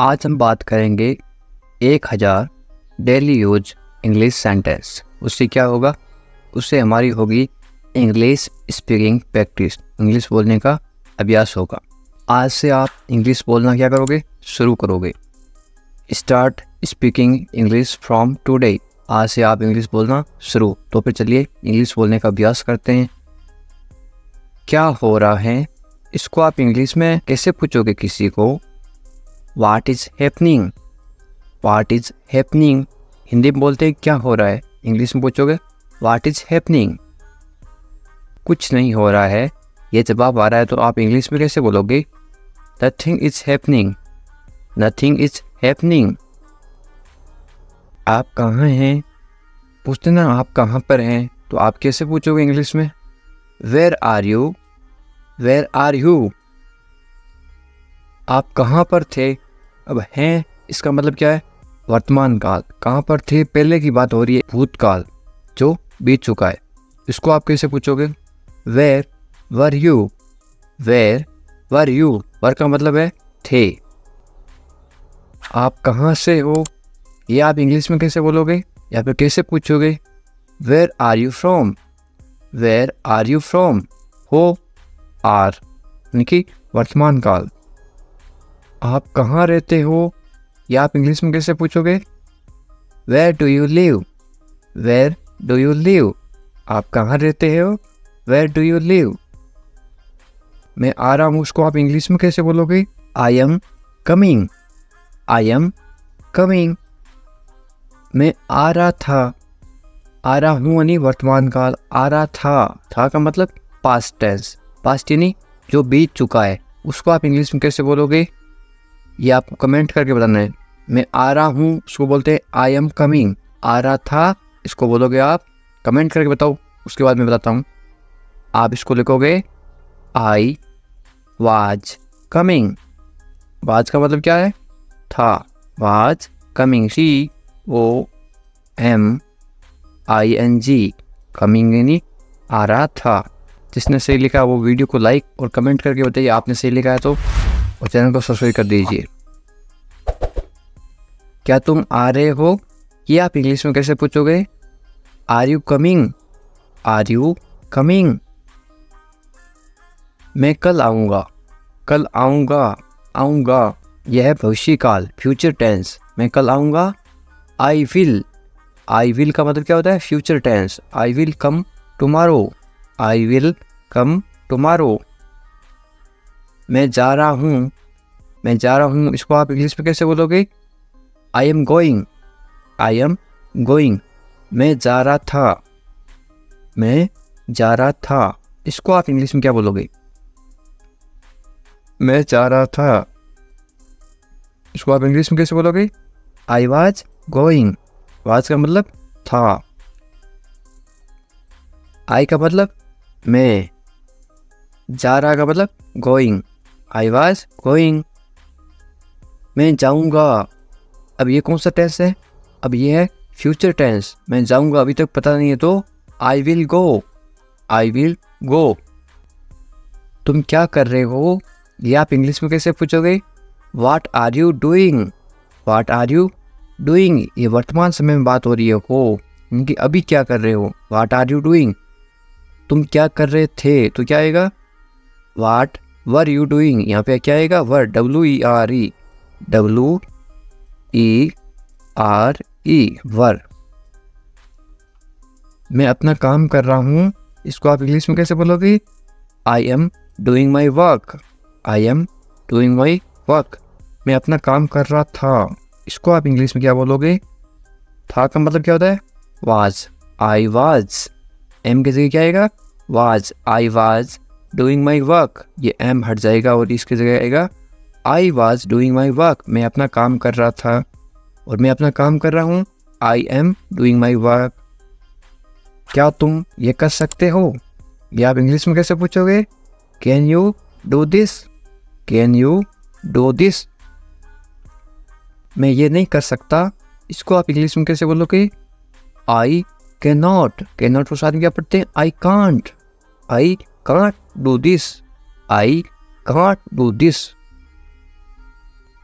आज हम बात करेंगे 1000 डेली यूज इंग्लिश सेंटेंस। उससे क्या होगा? उससे हमारी होगी इंग्लिश स्पीकिंग प्रैक्टिस, इंग्लिश बोलने का अभ्यास होगा। आज से आप इंग्लिश बोलना क्या करोगे? शुरू करोगे। Start speaking English from today. आज से आप इंग्लिश बोलना शुरू। तो फिर चलिए इंग्लिश बोलने का अभ्यास करते हैं। क्या हो रहा है, इसको आप इंग्लिश में कैसे पूछोगे किसी को? What is happening? What is happening? Hindi में बोलते हैं क्या हो रहा है, इंग्लिश में पूछोगे What is happening? कुछ नहीं हो रहा है, ये जवाब आ रहा है तो आप इंग्लिश में कैसे बोलोगे? Nothing is happening. Nothing is happening. आप कहाँ हैं? पूछते ना आप कहाँ पर हैं, तो आप कैसे पूछोगे इंग्लिश में? Where are you? Where are you? आप कहाँ पर थे? अब हैं इसका मतलब क्या है? वर्तमान काल। कहाँ पर थे पहले की बात हो रही है, भूतकाल जो बीत चुका है। इसको आप कैसे पूछोगे? Where were you? Where were you? Were का मतलब है थे। आप कहाँ से हो, ये आप इंग्लिश में कैसे बोलोगे या फिर कैसे पूछोगे? Where are you from? Where are you from? हो आर यानी कि वर्तमान काल। आप कहाँ रहते हो, या आप इंग्लिश में कैसे पूछोगे? Where do you live? Where do you live? आप कहाँ रहते हो? Where do you live? मैं आ रहा हूँ, उसको आप इंग्लिश में कैसे बोलोगे? I am coming. I am coming. मैं आ रहा था, आ रहा हूँ यानी वर्तमान काल, आ रहा था का मतलब पास्ट टेंस, पास्ट यानी जो बीत चुका है। उसको आप इंग्लिश में कैसे बोलोगे, ये आपको कमेंट करके बताना है। मैं आ रहा हूँ उसको बोलते हैं आई एम कमिंग। आ रहा था इसको बोलोगे आप, कमेंट करके बताओ, उसके बाद मैं बताता हूँ। आप इसको लिखोगे आई वाज कमिंग। वाज का मतलब क्या है? था। वाज कमिंग, COMING, कमिंग यानी आ रहा था। जिसने सही लिखा वो वीडियो को लाइक और कमेंट करके बताइए आपने सही लिखा है तो, और चैनल को सब्सक्राइब कर दीजिए। क्या तुम आ रहे हो, ये आप इंग्लिश में कैसे पूछोगे? Are you coming? Are you coming? मैं कल आऊँगा। कल आऊँगा, आऊँगा यह है भविष्य काल, फ्यूचर टेंस। मैं कल आऊँगा। I will. आई विल का मतलब क्या होता है? Future tense. I will come tomorrow. I will come tomorrow. मैं जा रहा हूँ। मैं जा रहा हूँ इसको आप इंग्लिश में कैसे बोलोगे? I am going. I am going. मैं जा रहा था। मैं जा रहा था इसको आप इंग्लिश में क्या बोलोगे? मैं जा रहा था। इसको आप इंग्लिश में कैसे बोलोगे? I was going. वाज का मतलब था। आई का मतलब मैं। जा रहा का मतलब गोइंग। I was going. मैं जाऊंगा, अब ये कौन सा टेंस है? अब ये है फ्यूचर टेंस। मैं जाऊंगा अभी तक पता नहीं है तो I will go. I will go. तुम क्या कर रहे हो, ये आप इंग्लिश में कैसे पूछोगे? What are you doing? What are you doing? ये वर्तमान समय में बात हो रही है, हो इनकी अभी क्या कर रहे हो? What are you doing? तुम क्या कर रहे थे तो क्या आएगा? What were you doing? यहाँ पे क्या आएगा? वर, WERE, WERE, वर। मैं अपना काम कर रहा हूँ, इसको आप इंग्लिश में कैसे बोलोगे? I am doing my work. I am doing my work. मैं अपना काम कर रहा था, इसको आप इंग्लिश में क्या बोलोगे? था का मतलब क्या होता है? वाज। I was. एम की जगह क्या आएगा? Was. I was doing my work. ये एम हट जाएगा और इसकी जगह आएगा I was doing my work. मैं अपना काम कर रहा था और मैं अपना काम कर रहा हूँ। I am doing my work. क्या तुम ये कर सकते हो, ये आप इंग्लिश में कैसे पूछोगे? Can you do this? Can you do this? मैं ये नहीं कर सकता, इसको आप इंग्लिश में कैसे बोलोगे? I can not. Can not को साथ में क्या पढ़ते हैं? I can't. I can't do this. I can't do this.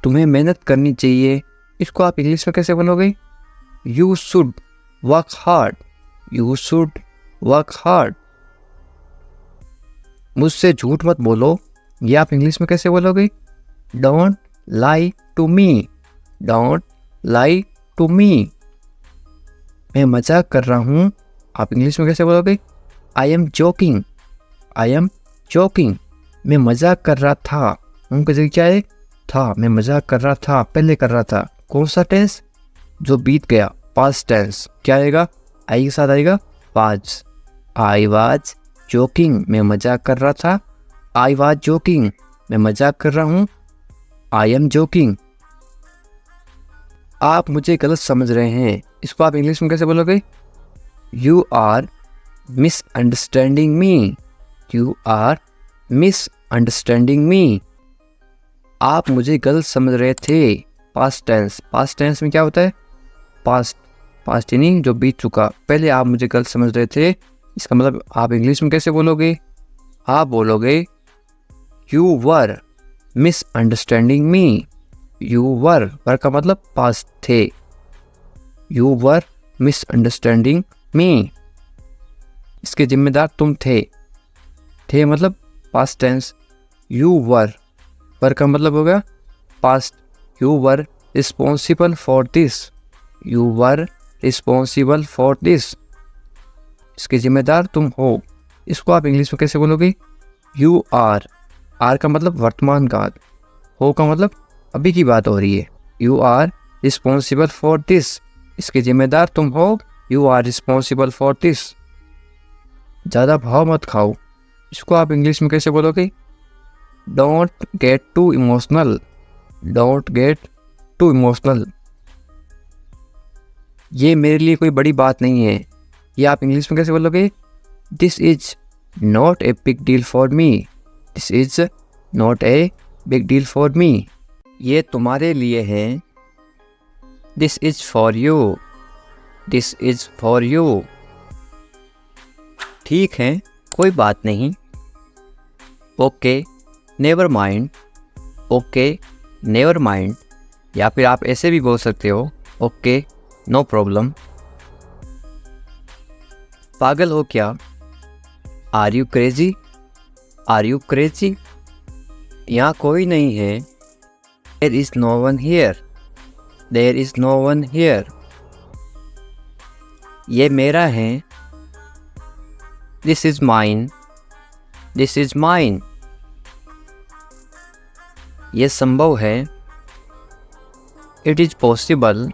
तुम्हें मेहनत करनी चाहिए, इसको आप इंग्लिश में कैसे बोलोगे? You should work hard, you should work hard. मुझसे झूठ मत बोलो, ये आप इंग्लिश में कैसे बोलोगे? Don't lie to me, don't lie to me. मैं मजाक कर रहा हूँ, आप इंग्लिश में कैसे बोलोगे? I am joking, I am joking. मैं मजाक कर रहा था, उनका जगह क्या है? था। मैं मजाक कर रहा था, पहले कर रहा था। कौन सा टेंस? जो बीत गया, पास्ट टेंस। क्या आएगा? आई के साथ आएगा वाज। आई वाज जोकिंग, मैं मजाक कर रहा था। आई वाज जोकिंग, मैं मजाक कर रहा हूँ। I am joking. आप मुझे गलत समझ रहे हैं, इसको आप इंग्लिश में कैसे बोलोगे? You are misunderstanding me, you are misunderstanding me. आप मुझे गलत समझ रहे थे, पास्ट टेंस। पास्ट टेंस में क्या होता है? पास्ट, पास्ट यानी जो बीत चुका। पहले आप मुझे गलत समझ रहे थे, इसका मतलब आप इंग्लिश में कैसे बोलोगे? आप बोलोगे you were misunderstanding me. You were का मतलब पास्ट थे। यू वर मिसअंडरस्टैंडिंग मी, इसके जिम्मेदार तुम थे। थे मतलब पास्ट टेंस। यू वर का मतलब होगा past. You were responsible for this, you were responsible for this, इसके जिम्मेदार तुम हो। इसको आप इंग्लिश में कैसे बोलोगे? यू आर का मतलब वर्तमान काल, हो का मतलब अभी की बात हो रही है। You are responsible for this, इसके जिम्मेदार तुम हो। You are responsible for this. ज़्यादा भाव मत खाओ, इसको आप इंग्लिश में कैसे बोलोगे? Don't get too emotional, don't get too emotional. ये मेरे लिए कोई बड़ी बात नहीं है, ये आप इंग्लिश में कैसे बोलोगे? This is not a big deal for me, this is not a big deal for me. ये तुम्हारे लिए है। This is for you, this is for you. ठीक है, कोई बात नहीं। Okay never mind, okay never mind. या फिर आप ऐसे भी बोल सकते हो, ओके नो प्रॉब्लम। पागल हो क्या? Are you crazy, are you crazy. यहाँ कोई नहीं है। There is no one here, there is no one here. ये मेरा है। This is mine, this is mine. ये संभव है। It is possible,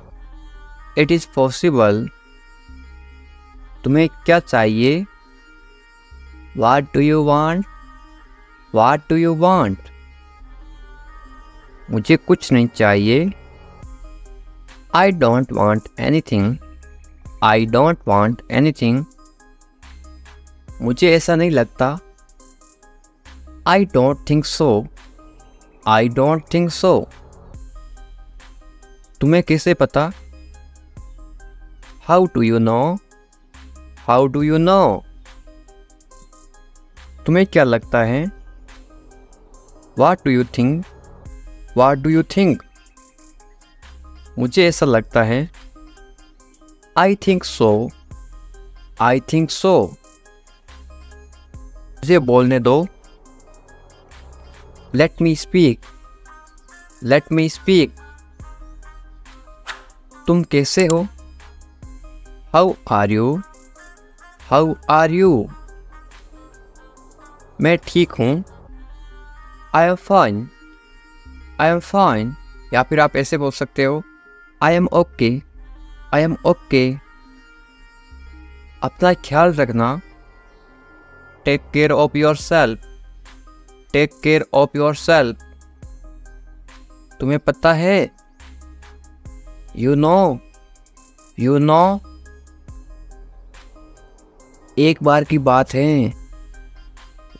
it is possible. तुम्हें क्या चाहिए? What do you want? What do you want? मुझे कुछ नहीं चाहिए। I don't want anything, I don't want anything। मुझे ऐसा नहीं लगता। I don't think so, I don't think so। तुम्हें कैसे पता? How do you know? How do you know? तुम्हें क्या लगता है? What do you think? What do you think? मुझे ऐसा लगता है। I think so, I think so। मुझे बोलने दो। Let me speak, let me speak। तुम कैसे हो? How are you? How are you? मैं ठीक हूँ। I am fine, I am fine। या फिर आप ऐसे बोल सकते हो I am okay, I am okay। अपना ख्याल रखना। Take care of yourself, take care of yourself। तुम्हें पता है? You know, you know। एक बार की बात है।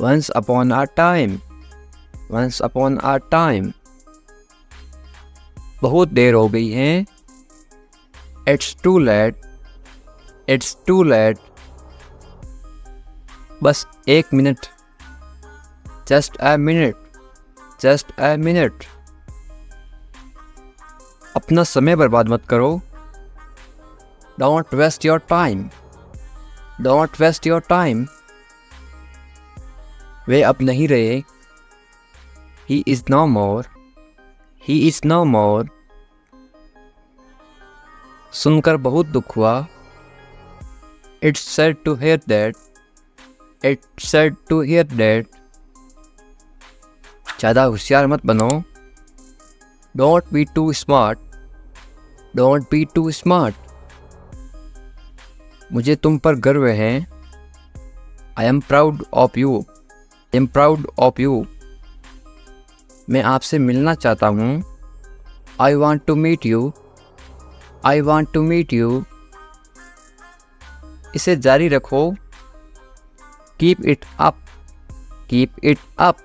Once upon a time, once upon a time। बहुत देर हो गई है। It's too late, it's too late। बस एक minute. Just a minute, just a minute। अपना समय बर्बाद मत करो। Don't waste your time, don't waste your time. वे अब नहीं रहे। He is no more, he is no more. सुनकर बहुत दुख हुआ। It's sad to hear that, it's sad to hear that. ज़्यादा होशियार मत बनो। Don't be too smart, don't be too smart. मुझे तुम पर गर्व है। I am proud of you, I am proud of you. मैं आपसे मिलना चाहता हूँ। I want to meet you, I want to meet you. इसे जारी रखो। Keep it up, keep it up.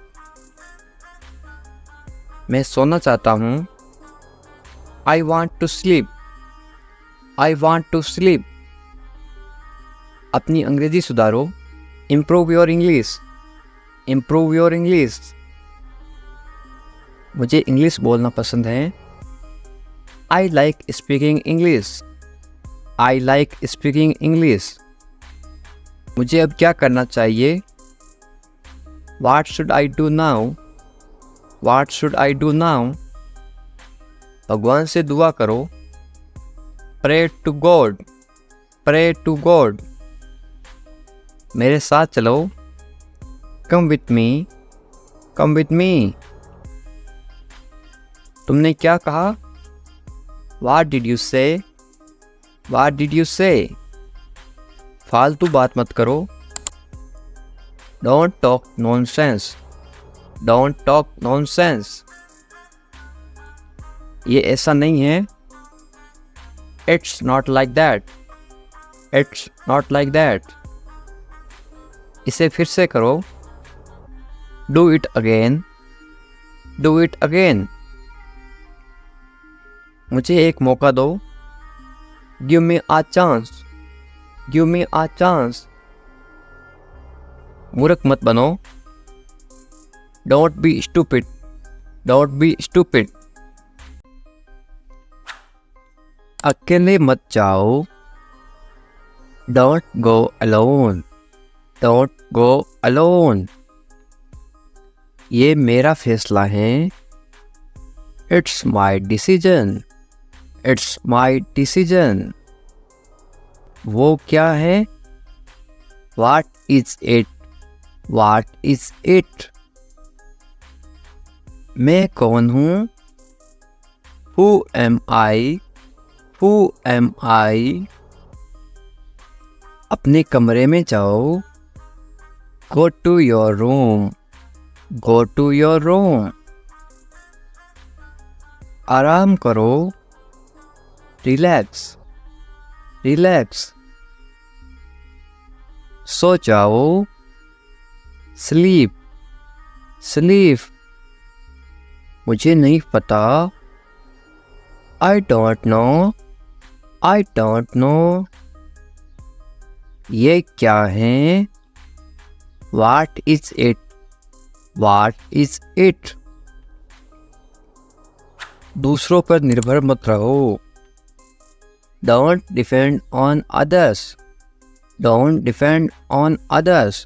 मैं सोना चाहता हूँ। I want to sleep, I want to sleep. अपनी अंग्रेजी सुधारो। Improve your English, improve your English. मुझे इंग्लिश बोलना पसंद है। I like speaking English, I like speaking English. मुझे अब क्या करना चाहिए? What should I do now, what should I do now. भगवान से दुआ करो। Pray to God, pray to God. मेरे साथ चलो। Come with me, come with me. तुमने क्या कहा? वाट डिड यू से, वाट डिड यू से। फालतू बात मत करो। Don't talk nonsense, don't talk nonsense. ये ऐसा नहीं है। It's not like that, it's not like that. इसे फिर से करो। Do it again, do it again. मुझे एक मौका दो। Give me a chance, give me a chance. मूर्ख मत बनो। Don't be stupid, don't be stupid. अकेले मत जाओ। Don't go alone, don't go alone. ये मेरा फैसला है। It's my decision, it's my decision. वो क्या है? What is it, what is it. मैं कौन हूँ? Who am I, who am I. अपने कमरे में जाओ। Go to your room, go to your room. आराम करो। Relax, relax. सो जाओ। Sleep, sleep. मुझे नहीं पता। I don't know, I don't know. ये क्या है? What is it, what is it. दूसरों पर निर्भर मत रहो। Don't depend on others, don't depend on others.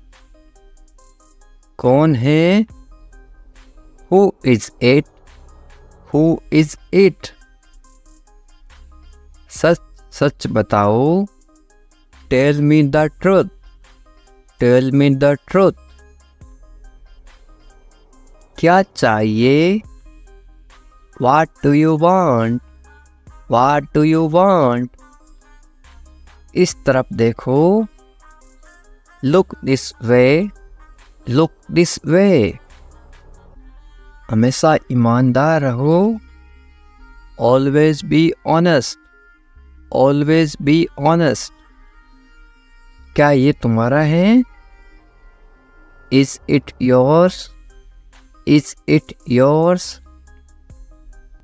कौन है? Who is it, who is it. सच सच बताओ। Tell me the truth, tell me the truth. क्या चाहिए? What do you want, what do you want। इस तरफ देखो। Look this way, look this way। हमेशा ईमानदार रहो। Always be honest, always be honest। क्या ये तुम्हारा है? Is it yours, is it yours।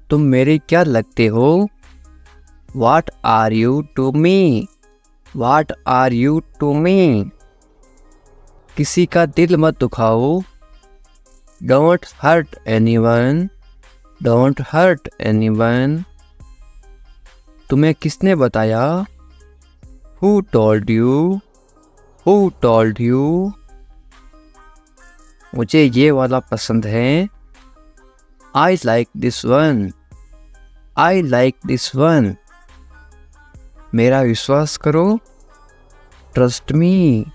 तुम मेरे क्या लगते हो? What are you to me, what are you to me। किसी का दिल मत दुखाओ। Don't hurt anyone, don't hurt anyone। तुम्हें किसने बताया? Who told you? Who told you? मुझे ये वाला पसंद है। I like this one. I like this one. मेरा विश्वास करो। Trust me.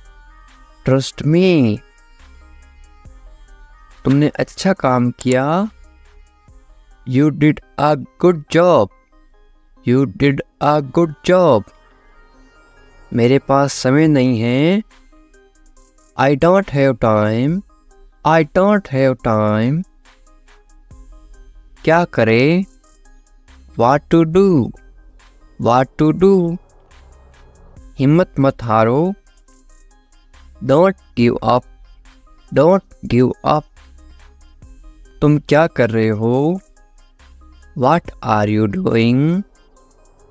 Trust me. तुमने अच्छा काम किया। You did a good job. You did a good job. मेरे पास समय नहीं है। I don't have time. I don't have time. क्या करें? What to do? What to do? हिम्मत मत हारो। Don't give up. Don't give up. तुम क्या कर रहे हो? What are you doing?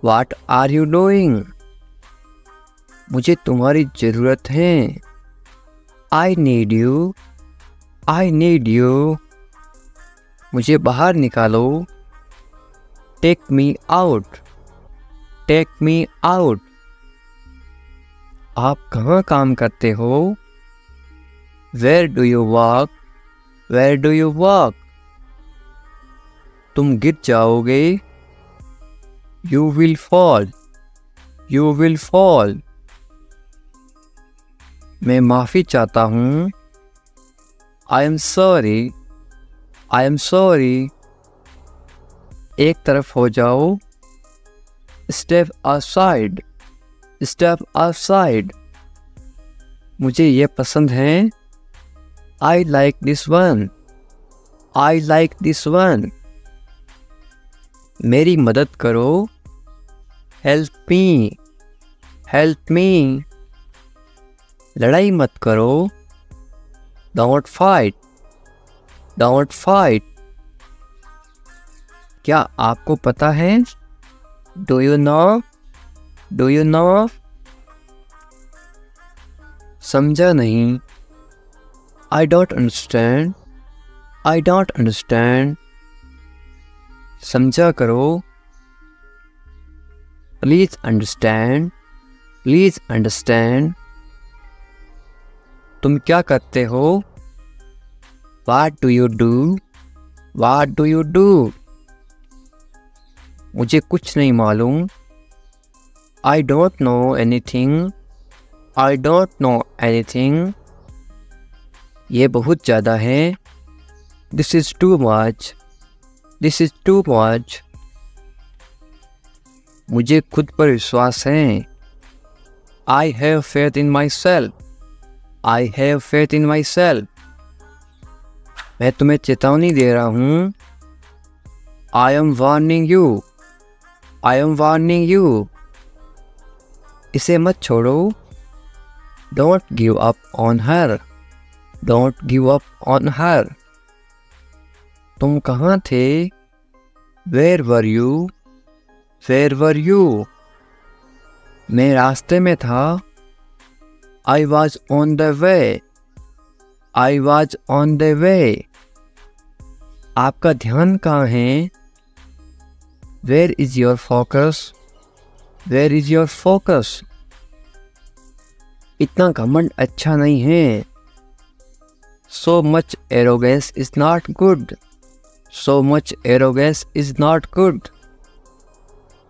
What are you doing? मुझे तुम्हारी ज़रूरत है। I need you. I need you. मुझे बाहर निकालो। Take me out. Take me out. आप कहाँ काम करते हो? Where do you work? Where do you work? तुम गिर जाओगे। You will fall. You will fall. मैं माफ़ी चाहता हूँ। I am sorry. I am sorry. एक तरफ हो जाओ। Step aside. Step aside. मुझे ये पसंद है। I like this one. I like this one. मेरी मदद करो। Help me. Help me. लड़ाई मत करो। Don't fight. Don't fight. क्या आपको पता है? Do you know? Do you know? समझा नहीं। I don't understand. I don't understand. समझा करो। Please understand. Please understand. तुम क्या करते हो? What do you do? What do you do? मुझे कुछ नहीं मालूम। I don't know anything. I don't know anything. ये बहुत ज़्यादा है। This is too much. This is too much. मुझे खुद पर विश्वास है। I have faith in myself. I have faith in myself. मैं तुम्हें चेतावनी दे रहा हूँ। I am warning you. I am warning you. इसे मत छोड़ो। Don't give up on her. Don't give up on her. तुम कहाँ थे? Where were you? Where were you? मैं रास्ते में था। I was on the way. I was on the way. आपका ध्यान कहाँ है? Where is your focus? Where is your focus? इतना घमंड अच्छा नहीं है। So much arrogance is not good. So much arrogance is not good.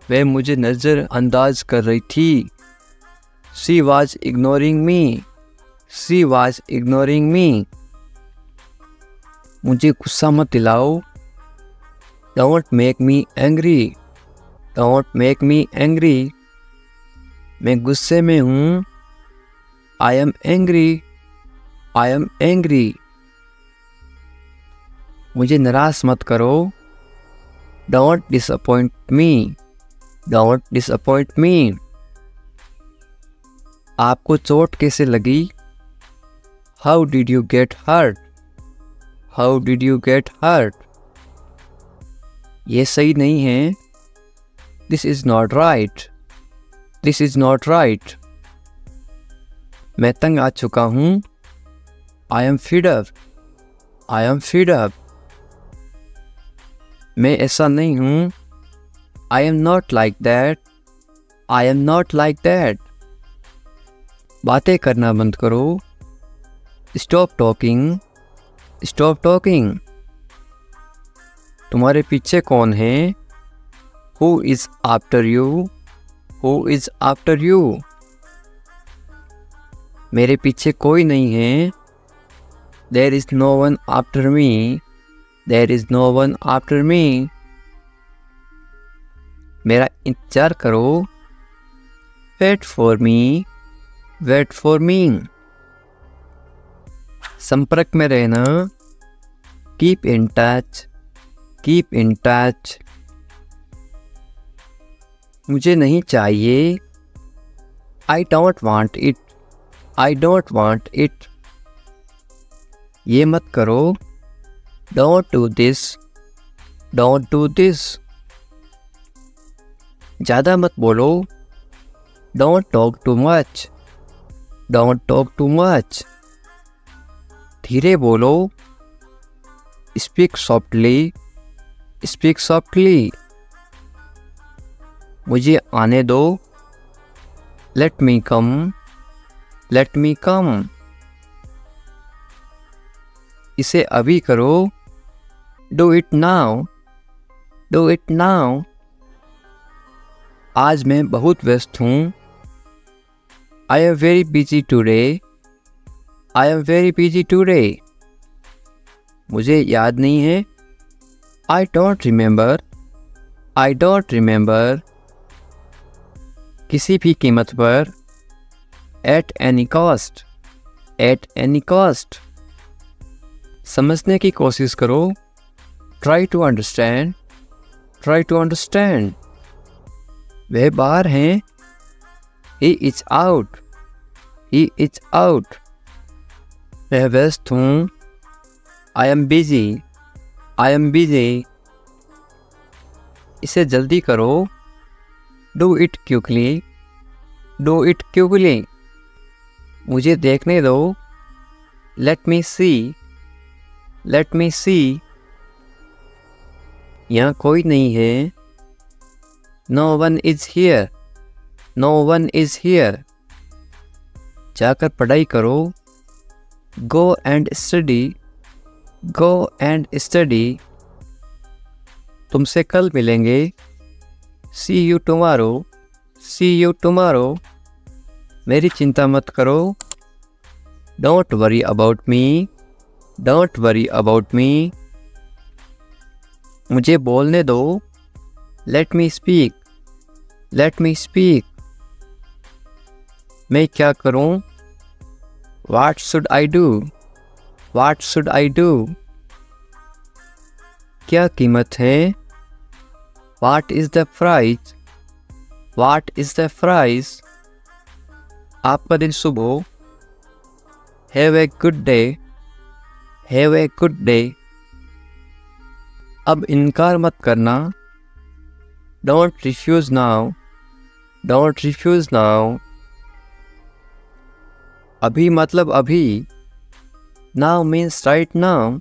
वह मुझे नज़रअंदाज कर रही थी। She was ignoring me. She was ignoring me. मुझे गुस्सा मत दिलाओ। Don't make me angry. Don't make me angry. मैं गुस्से में हूँ। I am angry. I am angry. मुझे निराश मत करो। Don't disappoint me. Don't disappoint me. आपको चोट कैसे लगी? How did you get hurt? How did you get hurt? ये सही नहीं है। This is not right. This is not right. मैं तंग आ चुका हूँ। I am fed up. I am fed up. मैं ऐसा नहीं हूँ। I am not like that, I am not like that. बातें करना बंद करो, स्टॉप टॉकिंग, स्टॉप टॉकिंग। तुम्हारे पीछे कौन है? Who is after you, who is after you. मेरे पीछे कोई नहीं है, there is no one after me, there is no one after me. मेरा इंतजार करो, wait for me, wait for me. संपर्क में रहना, keep in touch, keep in touch. मुझे नहीं चाहिए, I don't want it, I don't want it. ये मत करो, don't do this, don't do this. ज़्यादा मत बोलो, don't talk too much, don't talk too much. धीरे बोलो, स्पीक सॉफ्टली, स्पीक सॉफ्टली। मुझे आने दो, लेट मी कम, लेट मी कम। इसे अभी करो, do it now, do it now. आज मैं बहुत व्यस्त हूँ, I am very busy today, I am very busy today. मुझे याद नहीं है, I don't remember, I don't remember. किसी भी कीमत पर, at any cost, at any cost. समझने की कोशिश करो, try to understand, try to understand. वह बाहर हैं, he is out, he is out. मैं व्यस्त हूँ, I am busy, I am busy. इसे जल्दी करो, do it quickly, do it quickly. मुझे देखने दो, लेट मी सी, लेट मी सी। यहाँ कोई नहीं है, no one is here, no one is here. जाकर पढ़ाई करो, go and study, go and study. तुमसे कल मिलेंगे, see you tomorrow, see you tomorrow. मेरी चिंता मत करो, don't worry about me, don't worry about me. मुझे बोलने दो, let me speak, let me speak. मैं क्या करूं? What should I do, what should I do. क्या कीमत है? What is the price, what is the price. आपका दिन शुभ हो, have a good day, have a good day. अब इनकार मत करना, don't refuse now, don't refuse now. अभी मतलब अभी, now means right now,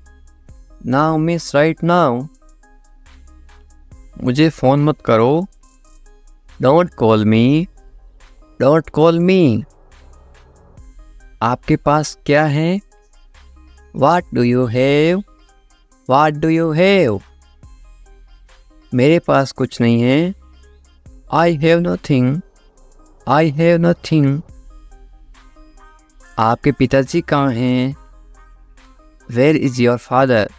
now means right now. मुझे फ़ोन मत करो, don't call me, don't call me. आपके पास क्या है? What do you have, what do you have. मेरे पास कुछ नहीं है, I have nothing, I have nothing. आपके पिताजी कहाँ हैं? Where is your father,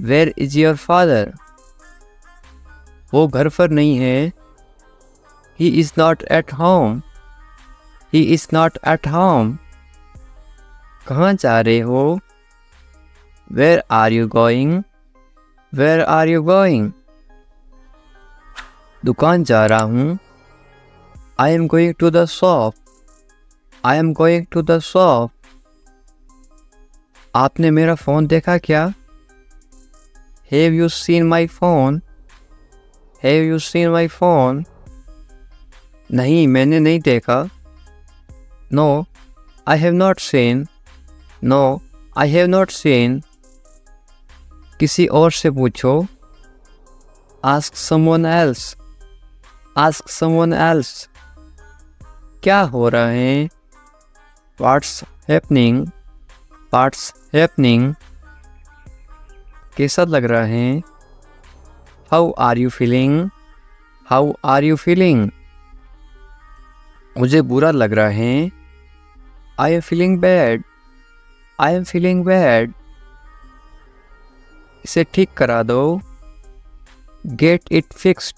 where is your father. वो घर पर नहीं है, he is not at home, he is not at home. कहाँ जा रहे हो? Where are you going, where are you going. दुकान जा रहा हूँ, I am going to the shop, I am going to the shop. आपने मेरा फ़ोन देखा क्या? Have you seen my phone, have you seen my phone. नहीं, मैंने नहीं देखा। No I have not seen, no I have not seen. किसी और से पूछो, ask someone else, ask someone else. क्या हो रहा है? What's happening? What's happening? कैसा लग रहा है? How are you feeling? How are you feeling? मुझे बुरा लग रहा है। I am feeling bad. I am feeling bad. इसे ठीक करा दो। Get it fixed.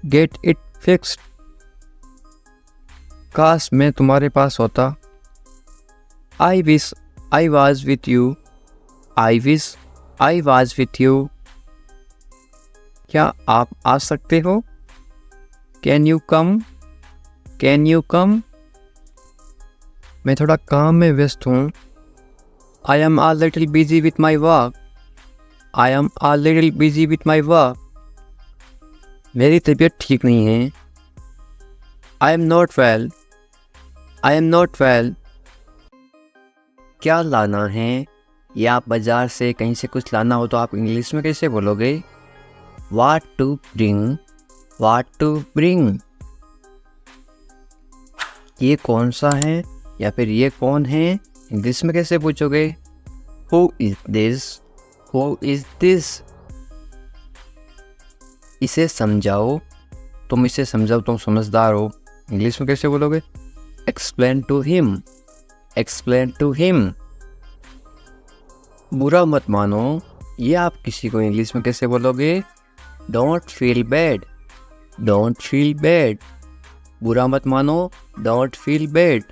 Get it fixed. काश मैं तुम्हारे पास होता। I wish I was with you. I wish I was with you. क्या आप आ सकते हो? Can you come? Can you come? मैं थोड़ा काम में व्यस्त हूँ। I am a little busy with my work. I am a little busy with my work. मेरी तबीयत ठीक नहीं है। I am not well. I am not well. क्या लाना है? या आप बाजार से कहीं से कुछ लाना हो तो आप इंग्लिश में कैसे बोलोगे? What to bring? What to bring? ये कौन सा है या फिर ये कौन है? इंग्लिश में कैसे पूछोगे? Who is this? Who is this? इसे समझाओ। तुम इसे समझाओ, तुम समझदार हो। इंग्लिश में कैसे बोलोगे? Explain to him. Explain to him. बुरा मत मानो। ये आप किसी को इंग्लिश में कैसे बोलोगे? Don't feel bad. Don't feel bad. बुरा मत मानो। Don't feel bad.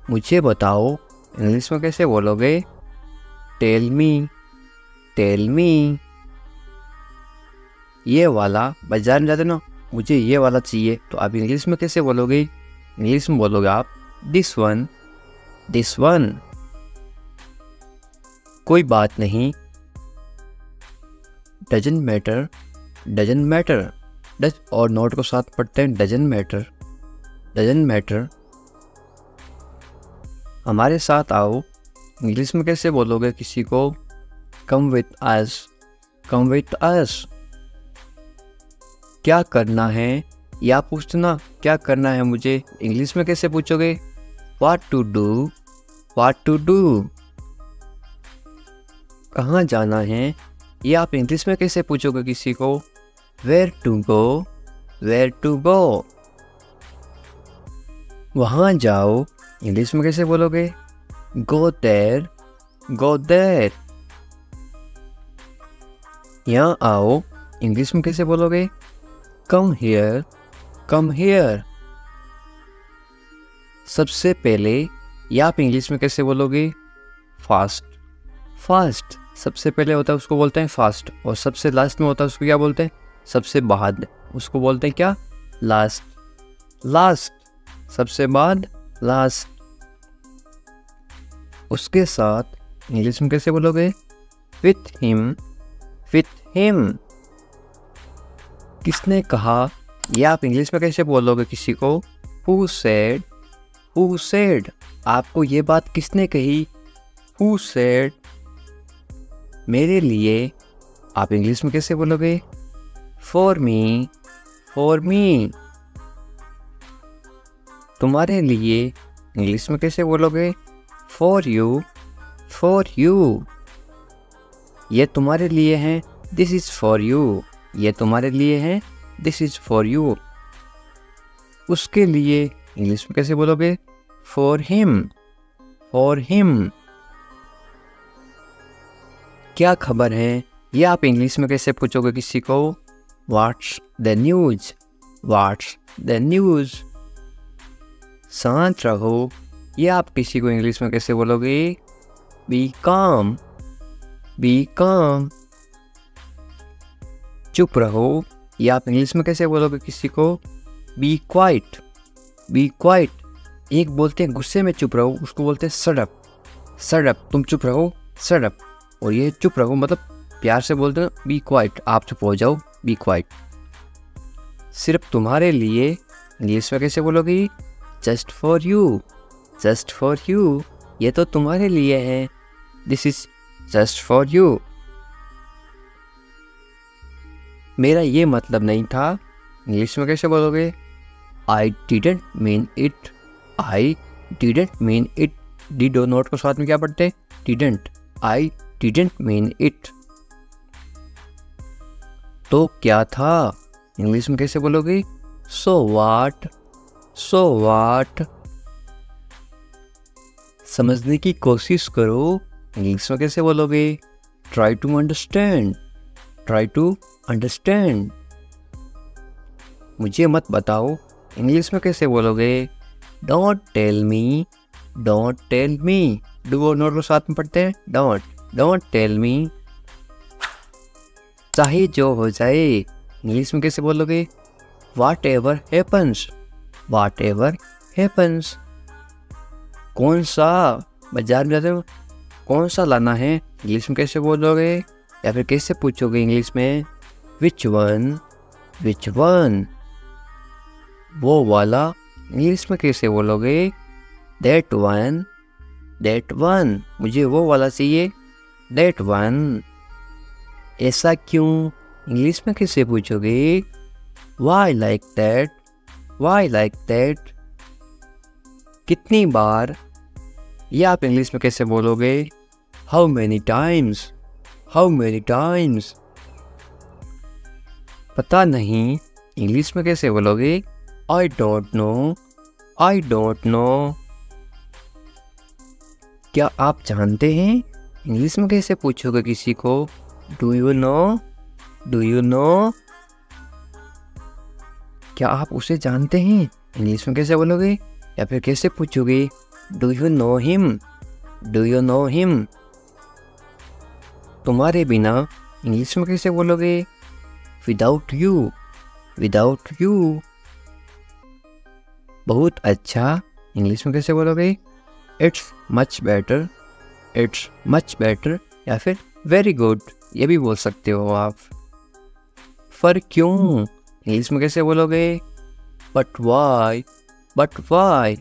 मुझे बताओ, इंग्लिश में कैसे बोलोगे? Tell me. Tell me. ये वाला, बाजार में जाते ना, मुझे ये वाला चाहिए, तो आप इंग्लिश में कैसे बोलोगे? इंग्लिश में बोलोगे आप This one. This one. कोई बात नहीं। Doesn't matter. Doesn't matter. Does और नॉट को साथ पढ़ते हैं। Doesn't matter. Doesn't matter. हमारे साथ आओ। इंग्लिश में कैसे बोलोगे किसी को? Come with us. Come with us. क्या करना है? या पूछना क्या करना है मुझे? इंग्लिश में कैसे पूछोगे? What to do? What to do? कहाँ जाना है? ये आप इंग्लिश में कैसे पूछोगे किसी को? Where to go? Where to go? वहाँ जाओ। इंग्लिश में कैसे बोलोगे? Go there. Go there. यहाँ आओ। इंग्लिश में कैसे बोलोगे? Come here. Come here. सबसे पहले या आप इंग्लिश में कैसे बोलोगे? Fast. Fast. सबसे पहले होता है उसको बोलते हैं फास्ट, और सबसे लास्ट में होता है उसको क्या बोलते हैं? सबसे बाद उसको बोलते हैं क्या? लास्ट। लास्ट। सबसे बाद लास्ट। उसके साथ इंग्लिश में कैसे बोलोगे? With him. With him. किसने कहा? या आप इंग्लिश में कैसे बोलोगे किसी को? Who said. Who said. आपको ये बात किसने कही? Who said. मेरे लिए आप इंग्लिश में कैसे बोलोगे? For me. For me. तुम्हारे लिए इंग्लिश में कैसे बोलोगे? For you. For you. ये तुम्हारे लिए है। This is for you. ये तुम्हारे लिए है। This is for you. उसके लिए इंग्लिश में कैसे बोलोगे? For him. For him. क्या खबर है? ये आप इंग्लिश में कैसे पूछोगे किसी को? What's the news. What's the news. शांत रहो। ये आप किसी को इंग्लिश में कैसे बोलोगे? बी काम। बी काम। चुप रहो। ये आप इंग्लिश में कैसे बोलोगे किसी को? Be quiet. Be quiet. एक बोलते हैं गुस्से में चुप रहो, उसको बोलते हैं शट अप। शट अप, तुम चुप रहो, शट अप। और ये चुप रहो मतलब प्यार से बोलते हैं बी क्वाइट, आप चुप हो जाओ, बी क्वाइट। सिर्फ तुम्हारे लिए इंग्लिश में कैसे बोलोगी? Just for you. Just for you. ये तो तुम्हारे लिए है। This is just for you. मेरा ये मतलब नहीं था। इंग्लिश में कैसे बोलोगे? I didn't mean it, I didn't mean it. Did और नॉट को साथ में क्या पढ़ते हैं? Didn't. I didn't mean it. तो क्या था? इंग्लिश में कैसे बोलोगे? सो वाट, सो वाट। समझने की कोशिश करो, इंग्लिश में कैसे बोलोगे? Try to understand, try to understand. मुझे मत बताओ, इंग्लिश में कैसे बोलोगे? Don't tell me, don't tell me. Do और नॉट को साथ में पढ़ते हैं, डोंट, डोंट टेल मी। चाहे जो हो जाए, इंग्लिश में कैसे बोलोगे? वाट एवर हैपन्स, वाट एवर हैपन्स। कौन सा, बाजार में जाते हो, कौन सा लाना है, इंग्लिश में कैसे बोलोगे? या फिर कैसे पूछोगे इंग्लिश में? Which one, which one. वो वाला, इंग्लिश में कैसे बोलोगे? That one, that one. मुझे वो वाला चाहिए, दैट वन। ऐसा क्यों, इंग्लिश में कैसे पूछोगे? Why like that, why like that. कितनी बार, ये आप इंग्लिश में कैसे बोलोगे? How many times, how many times. पता नहीं, इंग्लिश में कैसे बोलोगे? I don't know, I don't no. क्या आप जानते हैं, इंग्लिश में कैसे पूछोगे किसी को? Do you no, do you no. क्या आप उसे जानते हैं, इंग्लिश में कैसे बोलोगे? या फिर कैसे पूछोगे? Do you know him, do you know him. तुम्हारे बिना, इंग्लिश में कैसे बोलोगे? Without you, without you. बहुत अच्छा, इंग्लिश में कैसे बोलोगे? It's much better, it's much better. या फिर वेरी गुड, ये भी बोल सकते हो आप। पर क्यों, इंग्लिश में कैसे बोलोगे? But why, but why.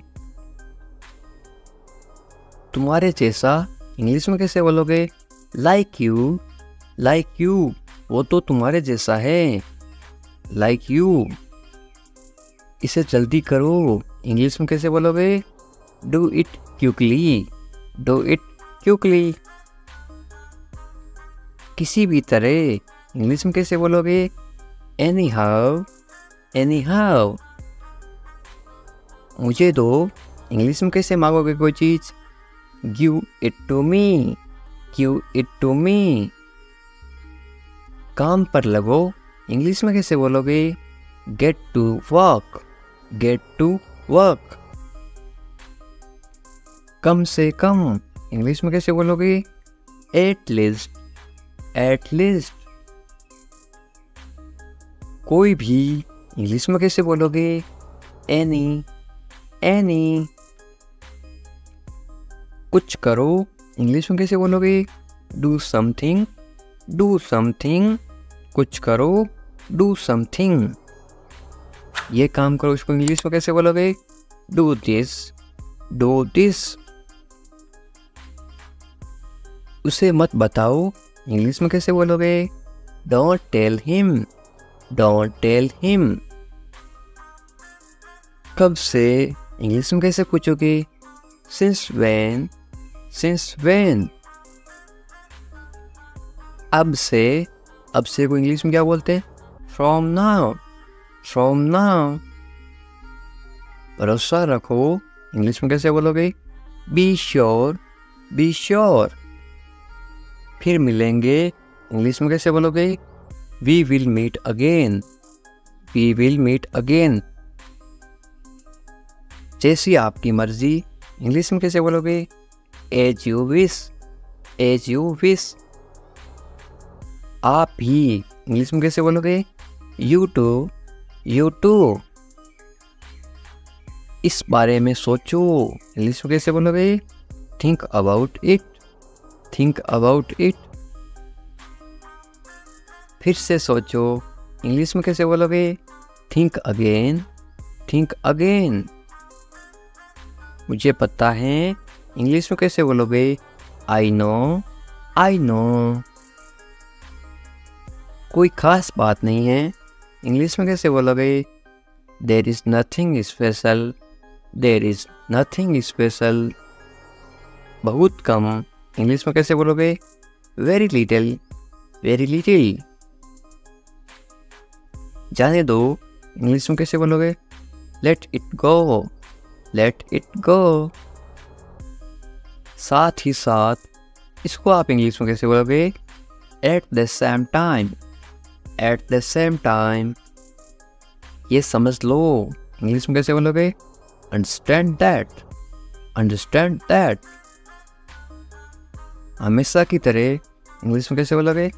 तुम्हारे जैसा, इंग्लिश में कैसे बोलोगे? Like you, like you. वो तो तुम्हारे जैसा है, लाइक यू। इसे जल्दी करो, इंग्लिश में कैसे बोलोगे? Do it quickly, do it quickly. किसी भी तरह, इंग्लिश में कैसे बोलोगे? Anyhow, anyhow. मुझे दो, इंग्लिश में कैसे मांगोगे कोई चीज़? Give it to me, give it to me. काम पर लगो, इंग्लिश में कैसे बोलोगे? Get to work, get to work. कम से कम, इंग्लिश में कैसे बोलोगे? At least, at least. कोई भी, इंग्लिश में कैसे बोलोगे? Any, any. कुछ करो, इंग्लिश में कैसे बोलोगे? Do something, do something. कुछ करो, डू समथिंग। ये काम करो, इसको इंग्लिश में कैसे बोलोगे? Do this, do this. उसे मत बताओ, इंग्लिश में कैसे बोलोगे? Don't tell him, don't tell him. कब से, इंग्लिश में कैसे पूछोगे? Since when, since when. अब से, अब से को इंग्लिश में क्या बोलते हैं? From now, from now. भरोसा रखो, इंग्लिश में कैसे बोलोगे? Be sure, be sure. फिर मिलेंगे, इंग्लिश में कैसे बोलोगे? We will meet again, we will meet again. जैसी आपकी मर्जी, इंग्लिश में कैसे बोलोगे? As you wish, as you wish. आप ही, इंग्लिश में कैसे बोलोगे? You too, you too. इस बारे में सोचो, इंग्लिश में कैसे बोलोगे? Think about it, think about it. फिर से सोचो, इंग्लिश में कैसे बोलोगे? Think again, think again. मुझे पता है, इंग्लिश में कैसे बोलोगे? I know, I know. कोई खास बात नहीं है, इंग्लिश में कैसे बोलोगे? There is nothing special, there is nothing special. बहुत कम, इंग्लिश में कैसे बोलोगे? Very little, very little. जाने दो, इंग्लिश में कैसे बोलोगे? Let it go, let it go. साथ ही साथ, इसको आप इंग्लिश में कैसे बोलोगे? Eight the same time, at the same time. ये समझ लो, इंग्लिश में कैसे बोलोगे? Understand that, understand that. हमेशा की तरह इंग्लिश में कैसे बोलोगे?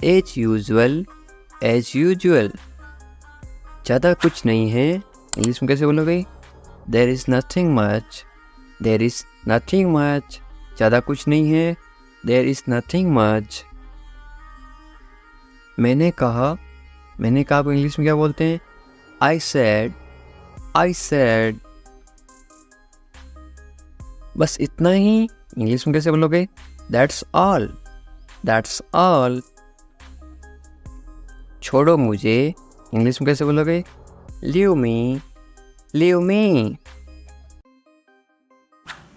As usual, as usual. ज़्यादा कुछ नहीं है, इंग्लिश में कैसे बोलोगे? There is nothing much, there is nothing much. ज़्यादा कुछ नहीं है, देयर इज़ नथिंग मच। मैंने कहा को इंग्लिश में क्या बोलते हैं? I said, I said. बस इतना ही, इंग्लिश में कैसे बोलोगे? That's all, that's all. छोड़ो मुझे, इंग्लिश में कैसे बोलोगे? लीव मी, लीव मी।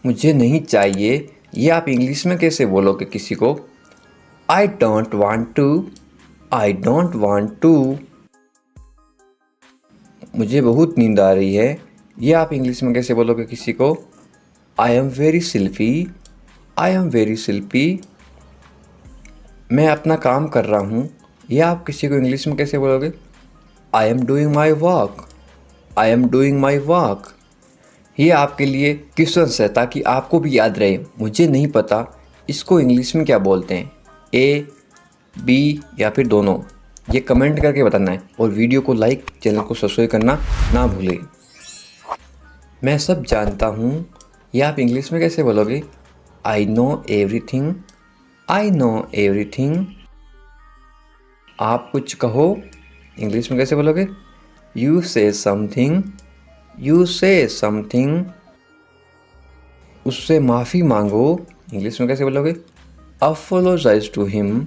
मुझे नहीं चाहिए, ये आप इंग्लिश में कैसे बोलोगे किसी को? I don't want to, I don't want to. मुझे बहुत नींद आ रही है, ये आप इंग्लिश में कैसे बोलोगे किसी को? आई am very sleepy, I am very sleepy. मैं अपना काम कर रहा हूँ, ये आप किसी को इंग्लिश में कैसे बोलोगे? I am doing my work, I am doing my work. ये आपके लिए क्वेश्चंस है ताकि आपको भी याद रहे। मुझे नहीं पता इसको इंग्लिश में क्या बोलते हैं, ए, बी या फिर दोनों। ये कमेंट करके बताना है और वीडियो को लाइक, चैनल को सब्सक्राइब करना ना भूलें। मैं सब जानता हूँ, ये आप इंग्लिश में कैसे बोलोगे? I know everything, I know everything. आप कुछ कहो, इंग्लिश में कैसे बोलोगे? यू से समथिंग, यू से समथिंग। उससे माफ़ी मांगो, इंग्लिश में कैसे बोलोगे? Apologise to him,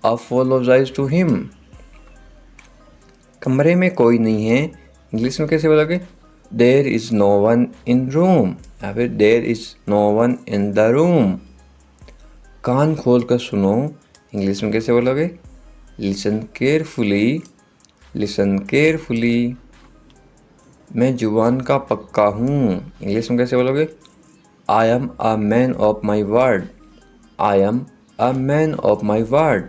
apologise to him. कमरे में कोई नहीं है, इंग्लिश में कैसे बोलोगे? There is no one in room या फिर there is no one in the room. कान खोल कर सुनो, इंग्लिश में कैसे बोलोगे? Listen carefully, listen carefully. मैं जुबान का पक्का हूँ, इंग्लिश में कैसे बोलोगे? I am a man of my word, I am a man of my word.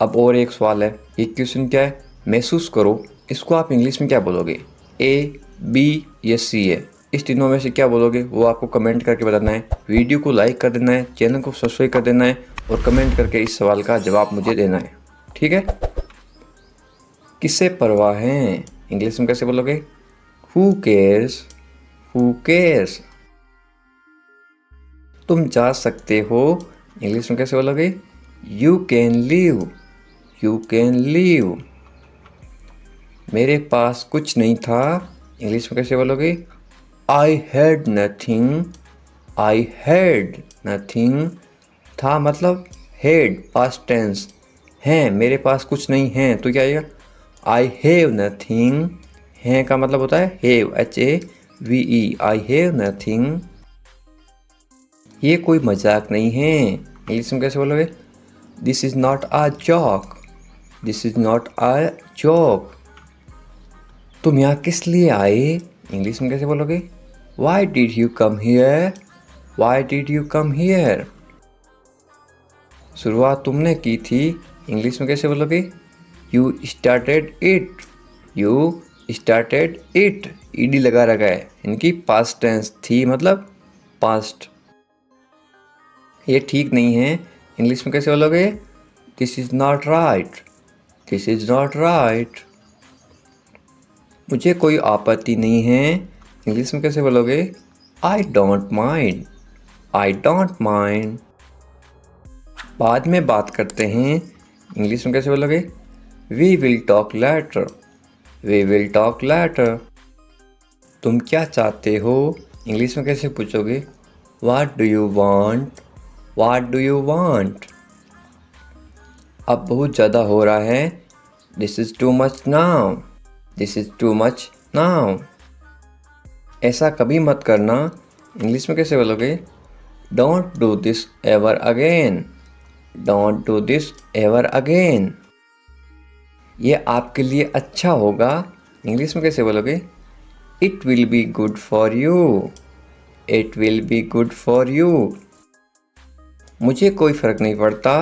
अब और एक सवाल है, ये क्वेश्चन क्या है? महसूस करो, इसको आप इंग्लिश में क्या बोलोगे? ए, बी या सी है? इस तीनों में से क्या बोलोगे वो आपको कमेंट करके बताना है। वीडियो को लाइक कर देना है, चैनल को सब्सक्राइब कर देना है और कमेंट करके इस सवाल का जवाब मुझे देना है, ठीक है? किससे परवाह है, इंग्लिश में कैसे बोलोगे? Who cares, who cares. तुम जा सकते हो, इंग्लिश में कैसे बोलोगे? You can leave, you can leave. मेरे पास कुछ नहीं था, इंग्लिश में कैसे बोलोगे? I had nothing, I had nothing. था मतलब हैड, पास्ट टेंस। है, मेरे पास कुछ नहीं है तो क्या आएगा? आई हैव नथिंग। है का मतलब होता है have, HAVE, I have nothing. ये कोई मजाक नहीं है, इंग्लिश में कैसे बोलोगे? This is not a joke, this is not a joke. तुम यहाँ किस लिए आए, इंग्लिश में कैसे बोलोगे? Why did you come here, why did you come here. शुरुआत तुमने की थी, इंग्लिश में कैसे बोलोगे? You started it, you started it. ED लगा रखा है, इनकी पास्ट टेंस थी मतलब पास्ट। ये ठीक नहीं है, इंग्लिश में कैसे बोलोगे? This is not right, this is not right. मुझे कोई आपत्ति नहीं है, इंग्लिश में कैसे बोलोगे? I don't mind, I don't mind. बाद में बात करते हैं, इंग्लिश में कैसे बोलोगे? We will talk later, we will talk later. तुम क्या चाहते हो, इंग्लिश में कैसे पूछोगे? What do you want, what do you want. अब बहुत ज़्यादा हो रहा है, this is too much now, this is too much now. ऐसा कभी मत करना, इंग्लिश में कैसे बोलोगे? Don't do this ever again, don't do this ever again. ये आपके लिए अच्छा होगा, इंग्लिश में कैसे बोलोगे? It will be good for you, it will be good for you. मुझे कोई फ़र्क नहीं पड़ता,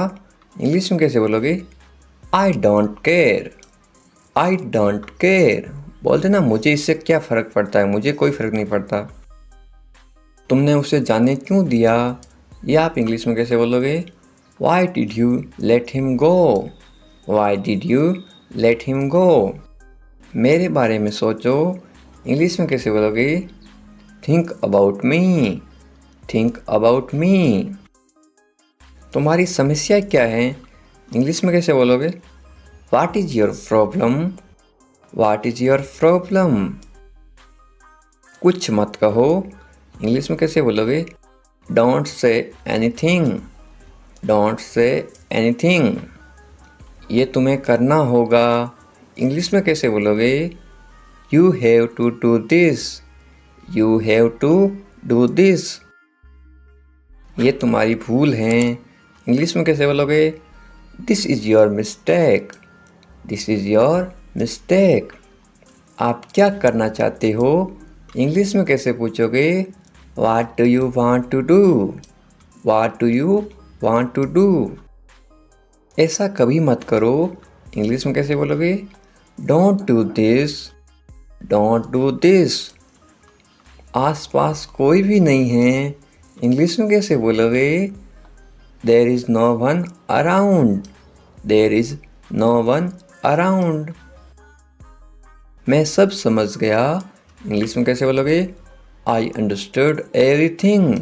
इंग्लिश में कैसे बोलोगे? I don't care, I don't care. बोलते ना, मुझे इससे क्या फ़र्क पड़ता है, मुझे कोई फ़र्क नहीं पड़ता। तुमने उसे जाने क्यों दिया, ये आप इंग्लिश में कैसे बोलोगे? Why did you let him go, why did you let him go. मेरे बारे में सोचो, इंग्लिश में कैसे बोलोगे? Think about me, think about me. तुम्हारी समस्या क्या है, इंग्लिश में कैसे बोलोगे? What is your problem, what is your problem. कुछ मत कहो, इंग्लिश में कैसे बोलोगे? Don't say anything, don't say anything. ये तुम्हें करना होगा, इंग्लिश में कैसे बोलोगे? You have to do this, you have to do this. ये तुम्हारी भूल है, इंग्लिश में कैसे बोलोगे? This is your mistake, this is your mistake. आप क्या करना चाहते हो, इंग्लिश में कैसे पूछोगे? What do you want to do, what do you want to do. ऐसा कभी मत करो, इंग्लिश में कैसे बोलोगे? Don't do this, don't do this. आसपास कोई भी नहीं है, इंग्लिश में कैसे बोलोगे? There is no one around, there is no one around. मैं सब समझ गया, इंग्लिश में कैसे बोलोगे? I understood everything,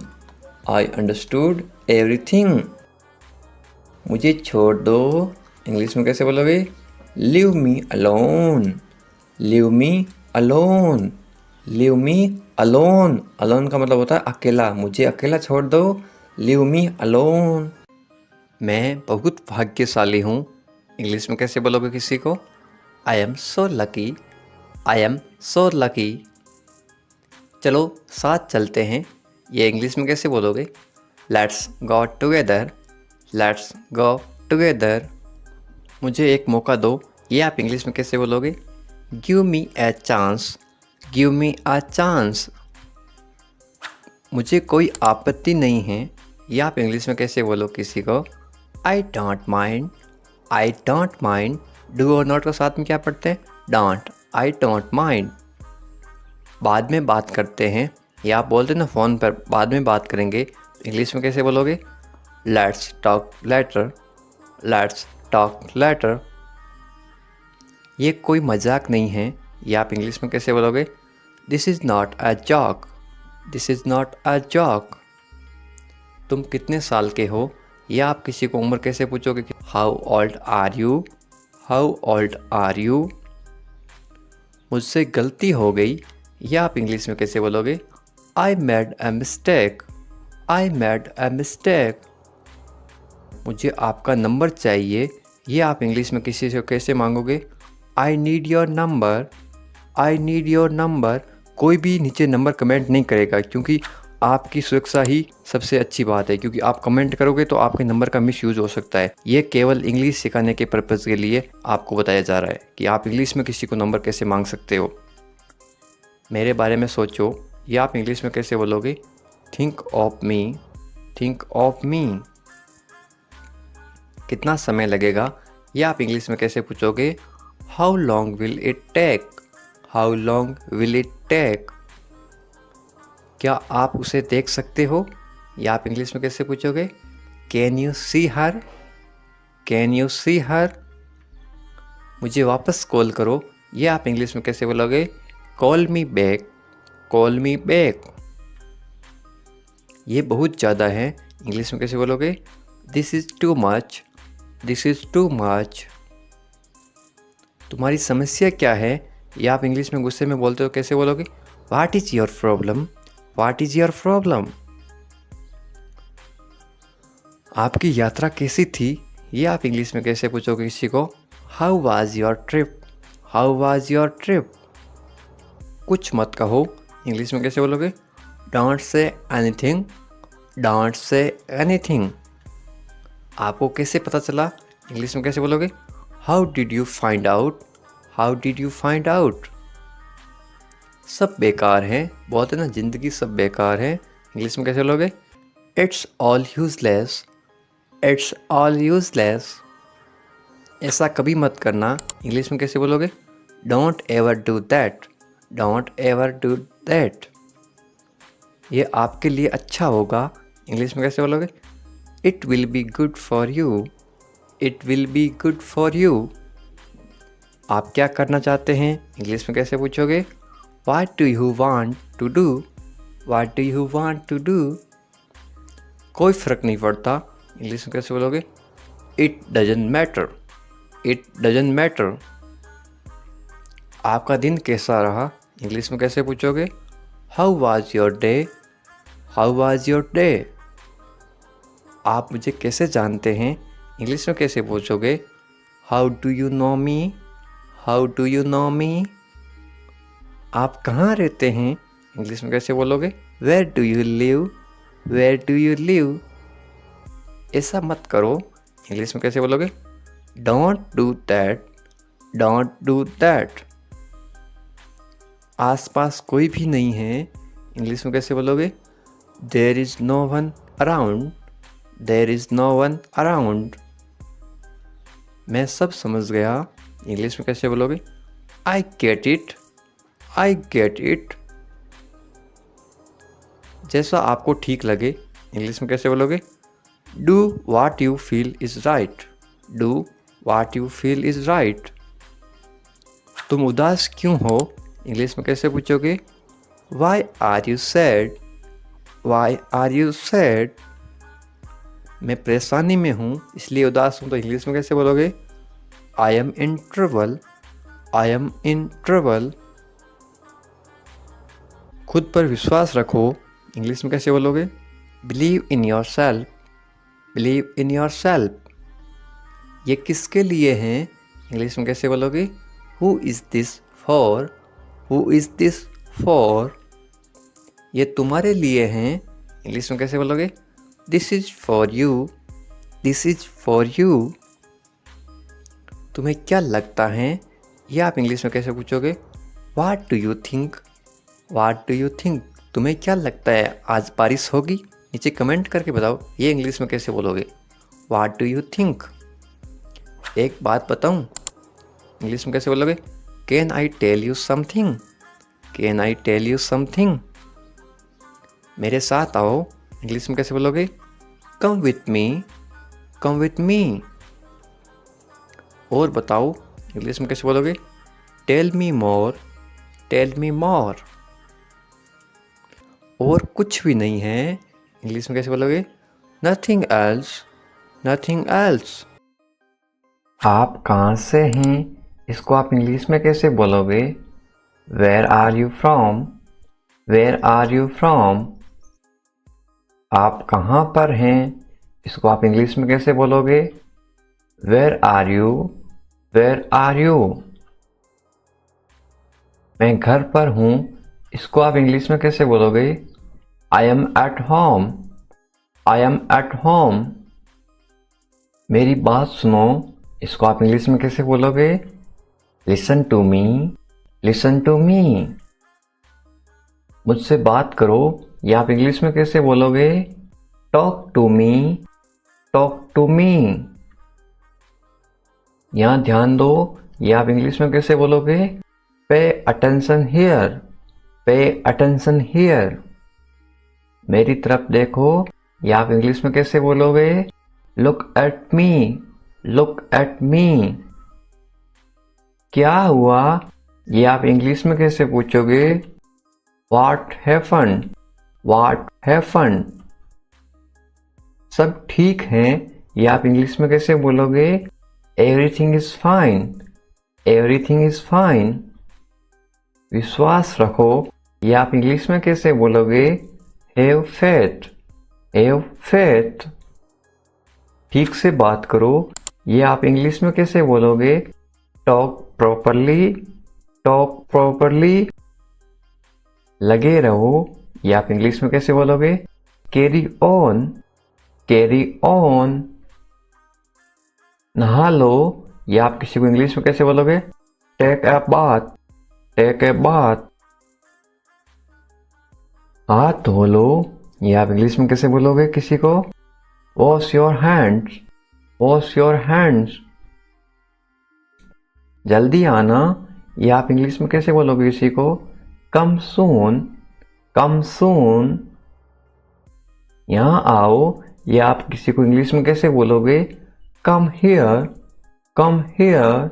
I understood everything. मुझे छोड़ दो, इंग्लिश में कैसे बोलोगे? Leave me alone, leave me alone, leave me alone. Alone का मतलब होता है अकेला, मुझे अकेला छोड़ दो, लीव मी अलोन। मैं बहुत भाग्यशाली हूँ, इंग्लिश में कैसे बोलोगे किसी को? I am so lucky, I am so lucky. चलो साथ चलते हैं, ये इंग्लिश में कैसे बोलोगे? Let's go together, let's go together. मुझे एक मौका दो, ये आप इंग्लिश में कैसे बोलोगे? Give me a chance, give me a chance. मुझे कोई आपत्ति नहीं है, ये आप इंग्लिश में कैसे बोलो किसी को? I don't mind, I don't mind. Do और नॉट को साथ में क्या पढ़ते हैं? Don't, I don't mind. बाद में बात करते हैं, या आप बोलते ना फ़ोन पर बाद में बात करेंगे, इंग्लिश में कैसे बोलोगे? Let's talk later, let's talk later. ये कोई मजाक नहीं है, ये आप इंग्लिश में कैसे बोलोगे? This is not a joke, this is not a joke. तुम कितने साल के हो, या आप किसी को उम्र कैसे पूछोगे? How old are you, how old are you. मुझसे गलती हो गई, या आप इंग्लिश में कैसे बोलोगे? I made a mistake, I made a mistake. मुझे आपका नंबर चाहिए, ये आप इंग्लिश में किसी से कैसे मांगोगे? I need your number, I need your number. कोई भी नीचे नंबर कमेंट नहीं करेगा, क्योंकि आपकी सुरक्षा ही सबसे अच्छी बात है, क्योंकि आप कमेंट करोगे तो आपके नंबर का मिसयूज़ हो सकता है। ये केवल इंग्लिश सिखाने के पर्पज़ के लिए आपको बताया जा रहा है कि आप इंग्लिश में किसी को नंबर कैसे मांग सकते हो। मेरे बारे में सोचो, ये आप इंग्लिश में कैसे बोलोगे? Think of me, think of me. कितना समय लगेगा, ये आप इंग्लिश में कैसे पूछोगे? How long will it take, how long will it take. क्या आप उसे देख सकते हो, या आप इंग्लिश में कैसे पूछोगे? Can you see her, can you see her. मुझे वापस कॉल करो, ये आप इंग्लिश में कैसे बोलोगे? Call me back, call me back. ये बहुत ज़्यादा है, इंग्लिश में कैसे बोलोगे? This is too much, this is too much. तुम्हारी समस्या क्या है, या आप इंग्लिश में गुस्से में बोलते हो कैसे बोलोगे? What is your problem, what is your problem. आपकी यात्रा कैसी थी, ये आप इंग्लिश में कैसे पूछोगे किसी को? How was your trip, how was your trip. कुछ मत कहो, इंग्लिश में कैसे बोलोगे? Don't say anything, don't say anything. आपको कैसे पता चला, इंग्लिश में कैसे बोलोगे? How did you find out, how did you find out. सब बेकार हैं, बोलते ना ज़िंदगी सब बेकार है, इंग्लिश में कैसे बोलोगे? It's all useless, it's all useless. ऐसा कभी मत करना, इंग्लिश में कैसे बोलोगे? Don't ever do that, don't ever do that. ये आपके लिए अच्छा होगा, इंग्लिश में कैसे बोलोगे? It will be good for you, it will be good for you. आप क्या करना चाहते हैं, इंग्लिश में कैसे पूछोगे? What do you want to do, what do you want to do. कोई फ़र्क नहीं पड़ता, इंग्लिश में कैसे बोलोगे? It doesn't matter, it doesn't matter. आपका दिन कैसा रहा, इंग्लिश में कैसे पूछोगे? How was your day, how was your day. आप मुझे कैसे जानते हैं, इंग्लिश में कैसे पूछोगे? How do you know me, how do you know me. आप कहाँ रहते हैं, इंग्लिश में कैसे बोलोगे? Where do you live, where do you live. ऐसा मत करो, इंग्लिश में कैसे बोलोगे? Don't do that, don't do that. आसपास कोई भी नहीं है, इंग्लिश में कैसे बोलोगे? There is no one around, there is no one around. मैं सब समझ गया, इंग्लिश में कैसे बोलोगे? I get it, I get it. जैसा आपको ठीक लगे, इंग्लिश में कैसे बोलोगे? Do what you feel is right, do what you feel is right. तुम उदास क्यों हो, इंग्लिश में कैसे पूछोगे? Why are you sad, why are you sad. मैं परेशानी में हूँ इसलिए उदास हूँ, तो इंग्लिश में कैसे बोलोगे? I M in trouble, I am in trouble. खुद पर विश्वास रखो, इंग्लिश में कैसे बोलोगे? Believe in your self, believe in your self. ये किसके लिए हैं, इंग्लिश में कैसे बोलोगे? Who is this for, who is this for. ये तुम्हारे लिए हैं, इंग्लिश में कैसे बोलोगे? This is for you, this is for you. तुम्हें क्या लगता है, ये आप इंग्लिश में कैसे पूछोगे? What do you think, what do you think. तुम्हें क्या लगता है, आज बारिश होगी? नीचे कमेंट करके बताओ, ये इंग्लिश में कैसे बोलोगे? What do you think. एक बात बताऊं, इंग्लिश में कैसे बोलोगे? Can I tell you something, can I tell you something. मेरे साथ आओ, इंग्लिश में कैसे बोलोगे? Come with me, come with me. और बताओ, इंग्लिश में कैसे बोलोगे? Tell me more, tell me more. और कुछ भी नहीं है, इंग्लिश में कैसे बोलोगे? Nothing else, nothing else. आप कहाँ से हैं, इसको आप इंग्लिश में कैसे बोलोगे? Where are you from, where are you from. आप कहाँ पर हैं, इसको आप इंग्लिश में कैसे बोलोगे? Where are you, where are you. मैं घर पर हूँ, इसको आप इंग्लिश में कैसे बोलोगे? I am at home, I am at home. मेरी बात सुनो, इसको आप इंग्लिश में कैसे बोलोगे? Listen to me, listen to me. मुझसे बात करो, ये आप इंग्लिश में कैसे बोलोगे? Talk to me, talk to me. यहाँ ध्यान दो, ये आप इंग्लिश में कैसे बोलोगे? Pay attention here, pay attention here. मेरी तरफ देखो, ये आप इंग्लिश में कैसे बोलोगे? Look at me, look at me. क्या हुआ, ये आप इंग्लिश में कैसे पूछोगे? What happened, what happened. सब ठीक है, ये आप इंग्लिश में कैसे बोलोगे? Everything is fine, everything is fine. विश्वास रखो, ये आप इंग्लिश में कैसे बोलोगे? Have faith, have faith. ठीक से बात करो, ये आप इंग्लिश में कैसे बोलोगे? Talk properly, talk properly. लगे रहो, ये आप इंग्लिश में कैसे बोलोगे? Carry on, carry on. नहा लो, ये आप किसी को इंग्लिश में कैसे बोलोगे? Take a bath, take a bath. हाथ धो लो, ये आप इंग्लिश में कैसे बोलोगे किसी को? Wash your hands, wash your hands. जल्दी आना, ये आप इंग्लिश में कैसे बोलोगे किसी को? कम सून, कम सून। यहां आओ, ये आप किसी को इंग्लिश में कैसे बोलोगे? Come here, come here.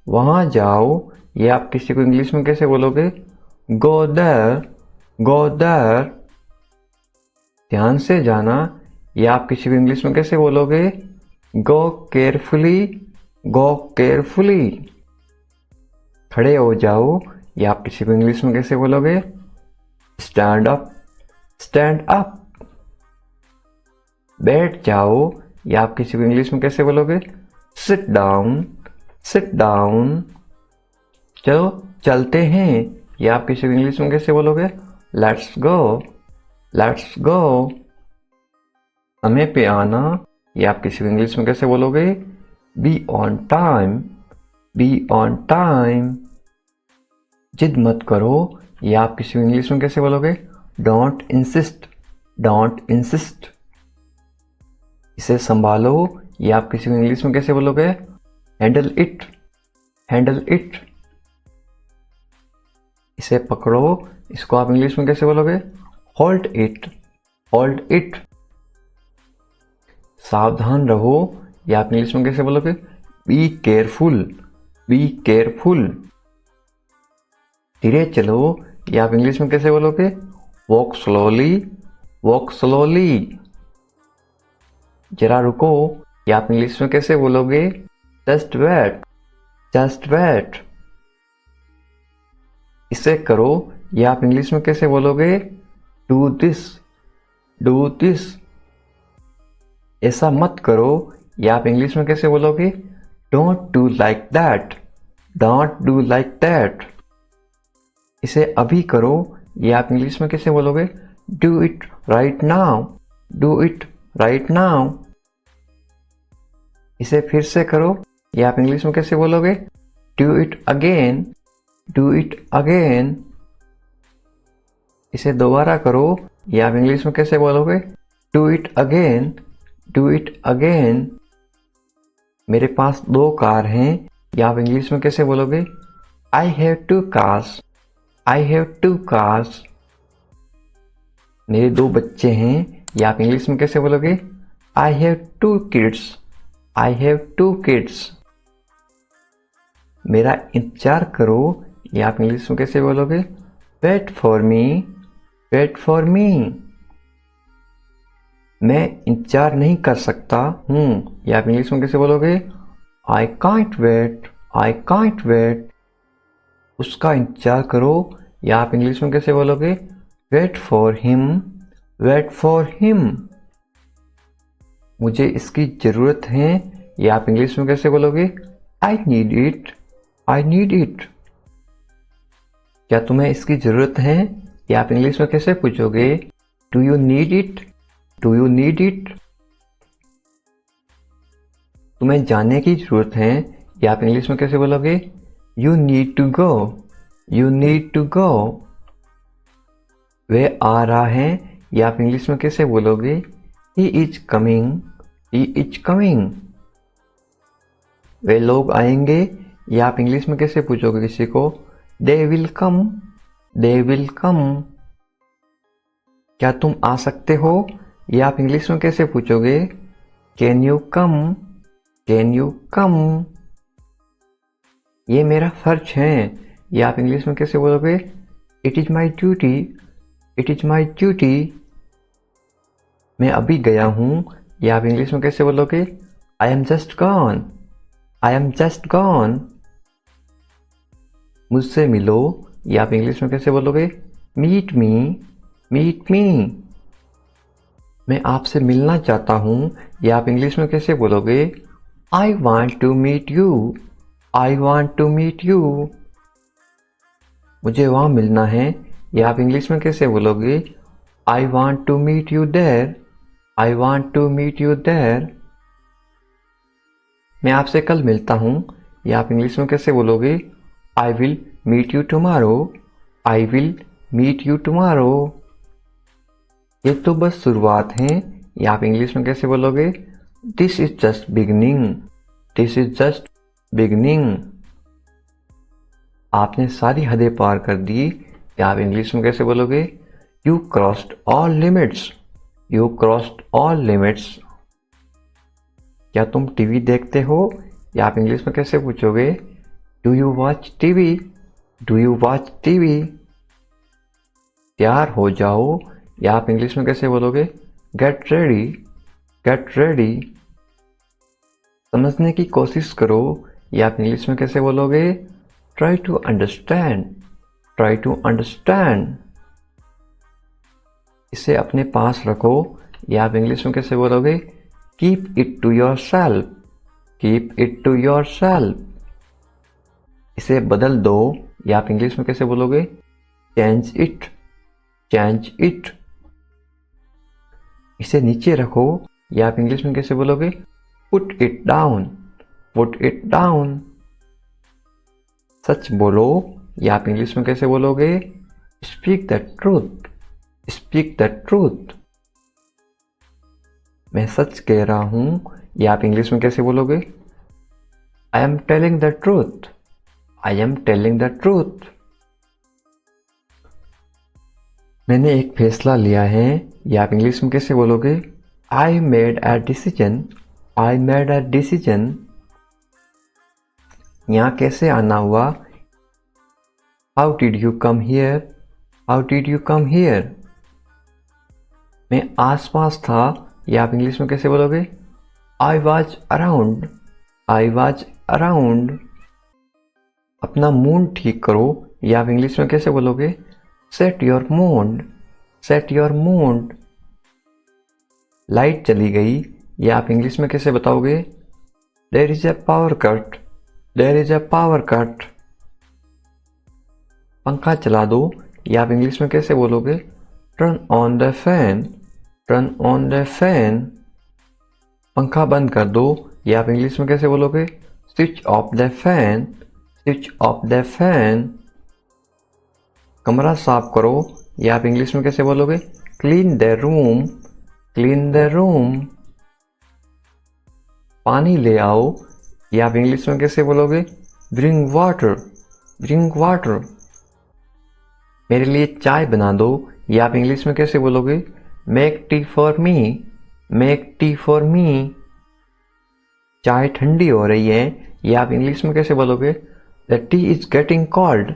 वहां जाओ, ये आप किसी को इंग्लिश में कैसे बोलोगे? Go there, go there. ध्यान से जाना, ये आप किसी को इंग्लिश में कैसे बोलोगे? गो केयरफुली, गो केयरफुली। खड़े हो जाओ, ये आप किसी को इंग्लिश में कैसे बोलोगे? Stand up, stand up. बैठ जाओ, ये आप किसी को इंग्लिश में कैसे बोलोगे? Sit down, sit down. चलो चलते हैं, ये आप किसी को इंग्लिश में कैसे बोलोगे? Let's go, let's go. समय पे आना, ये आप किसी को इंग्लिश में कैसे बोलोगे? Be on time, be on time. जिद मत करो, ये आप किसी को इंग्लिश में कैसे बोलोगे? Don't insist, don't insist. इसे संभालो, ये आप किसी को इंग्लिश में कैसे बोलोगे? Handle it, handle it. इसे पकड़ो, इसको आप इंग्लिश में कैसे बोलोगे? Hold it, hold it. सावधान रहो, ये आप इंग्लिश में कैसे बोलोगे? Be careful, be careful. धीरे चलो, ये आप इंग्लिश में कैसे बोलोगे? Walk slowly, walk slowly. जरा रुको, ये आप इंग्लिश में कैसे बोलोगे? Just wait, just wait. इसे करो, ये आप इंग्लिश में कैसे बोलोगे? Do this, do this. ऐसा मत करो, ये आप इंग्लिश में कैसे बोलोगे? Don't do like that, don't do like that. इसे अभी करो, ये आप इंग्लिश में कैसे बोलोगे? Do it right now, do it right now. इसे फिर से करो, ये आप इंग्लिश में कैसे बोलोगे? Do it again, do it again. इसे दोबारा करो, ये आप इंग्लिश में कैसे बोलोगे? Do it again, do it again. मेरे पास 2 कार हैं, ये आप इंग्लिश में कैसे बोलोगे? I have 2 cars, I have 2 cars. मेरे 2 बच्चे हैं, ये आप इंग्लिश में कैसे बोलोगे? I have 2 kids, I have 2 kids. मेरा इंतजार करो, ये आप इंग्लिश में कैसे बोलोगे? Wait for me, wait for me. मैं इंतजार नहीं कर सकता हूँ, ये आप इंग्लिश में कैसे बोलोगे? I can't wait, I can't wait. उसका इंतजार करो, या आप इंग्लिश में कैसे बोलोगे? Wait for him, wait for him. मुझे इसकी जरूरत है, या आप इंग्लिश में कैसे बोलोगे? I need it, I need it. क्या तुम्हें इसकी जरूरत है, या आप इंग्लिश में कैसे पूछोगे? Do you need it, do you need it. तुम्हें जाने की जरूरत है, या आप इंग्लिश में कैसे बोलोगे? You need to go, you need to go. वह आ रहा है, या आप इंग्लिश में कैसे बोलोगे? He is coming, he is coming. वे लोग आएंगे, या आप इंग्लिश में कैसे पूछोगे किसी को? They will come, they will come. क्या तुम आ सकते हो, या आप इंग्लिश में कैसे पूछोगे? Can you come, can you come. ये मेरा फर्ज है, या आप इंग्लिश में कैसे बोलोगे? It is my duty, it is my duty. मैं अभी गया हूं, या आप इंग्लिश में कैसे बोलोगे? I am just gone, I am just gone. मुझसे मिलो, या आप इंग्लिश में कैसे बोलोगे? Meet me, meet me. मैं आपसे मिलना चाहता हूं, या आप इंग्लिश में कैसे बोलोगे? I want to meet you, I want to meet you. मुझे वहाँ मिलना है, या आप इंग्लिश में कैसे बोलोगे? I want to meet you there. I want to meet you there. मैं आपसे कल मिलता हूँ, या आप इंग्लिश में कैसे बोलोगे? I will meet you tomorrow. I will meet you tomorrow. ये तो बस शुरुआत है, या आप इंग्लिश में कैसे बोलोगे? This is just beginning. This is just beginning. आपने सारी हदें पार कर दी, या आप इंग्लिश में कैसे बोलोगे? You crossed all limits. You crossed all limits. क्या तुम टीवी देखते हो, या आप इंग्लिश में कैसे पूछोगे? Do you watch TV? Do you watch TV? तैयार हो जाओ, या आप इंग्लिश में कैसे बोलोगे? Get ready. Get ready. समझने की कोशिश करो, या आप इंग्लिश में कैसे बोलोगे? Try to understand. Try to understand. इसे अपने पास रखो, या आप इंग्लिश में कैसे बोलोगे? Keep it to yourself. Keep it to yourself. इसे बदल दो, या आप इंग्लिश में कैसे बोलोगे? Change it. Change it. इसे नीचे रखो, या आप इंग्लिश में कैसे बोलोगे? Put it down. Put it down. सच बोलो, या आप इंग्लिश में कैसे बोलोगे? Speak the truth. Speak the truth. मैं सच कह रहा हूं, या आप इंग्लिश में कैसे बोलोगे? I am telling the truth. I am telling the truth. मैंने एक फैसला लिया है, या आप इंग्लिश में कैसे बोलोगे? I made a decision. I made a decision. यहाँ कैसे आना हुआ? How did you come here? How did you come here? मैं आसपास था, या आप इंग्लिश में कैसे बोलोगे? I was around. I was around. अपना मूड ठीक करो, या आप इंग्लिश में कैसे बोलोगे? Set your mood. Set your mood. Light चली गई, या आप इंग्लिश में कैसे बताओगे? There is a power cut. There is a power cut. पंखा चला दो, या आप इंग्लिश में कैसे बोलोगे? Turn on the fan. Turn on the fan. पंखा बंद कर दो, या आप इंग्लिश में कैसे बोलोगे? Switch off the fan. Switch off the fan. कमरा साफ करो, या आप इंग्लिश में कैसे बोलोगे? Clean the room. Clean the room. पानी ले आओ, या आप इंग्लिश में कैसे बोलोगे? Bring water. Bring water. मेरे लिए चाय बना दो, या आप इंग्लिश में कैसे बोलोगे? Make tea for me. Make tea for me. चाय ठंडी हो रही है, या आप इंग्लिश में कैसे बोलोगे? The tea is getting cold.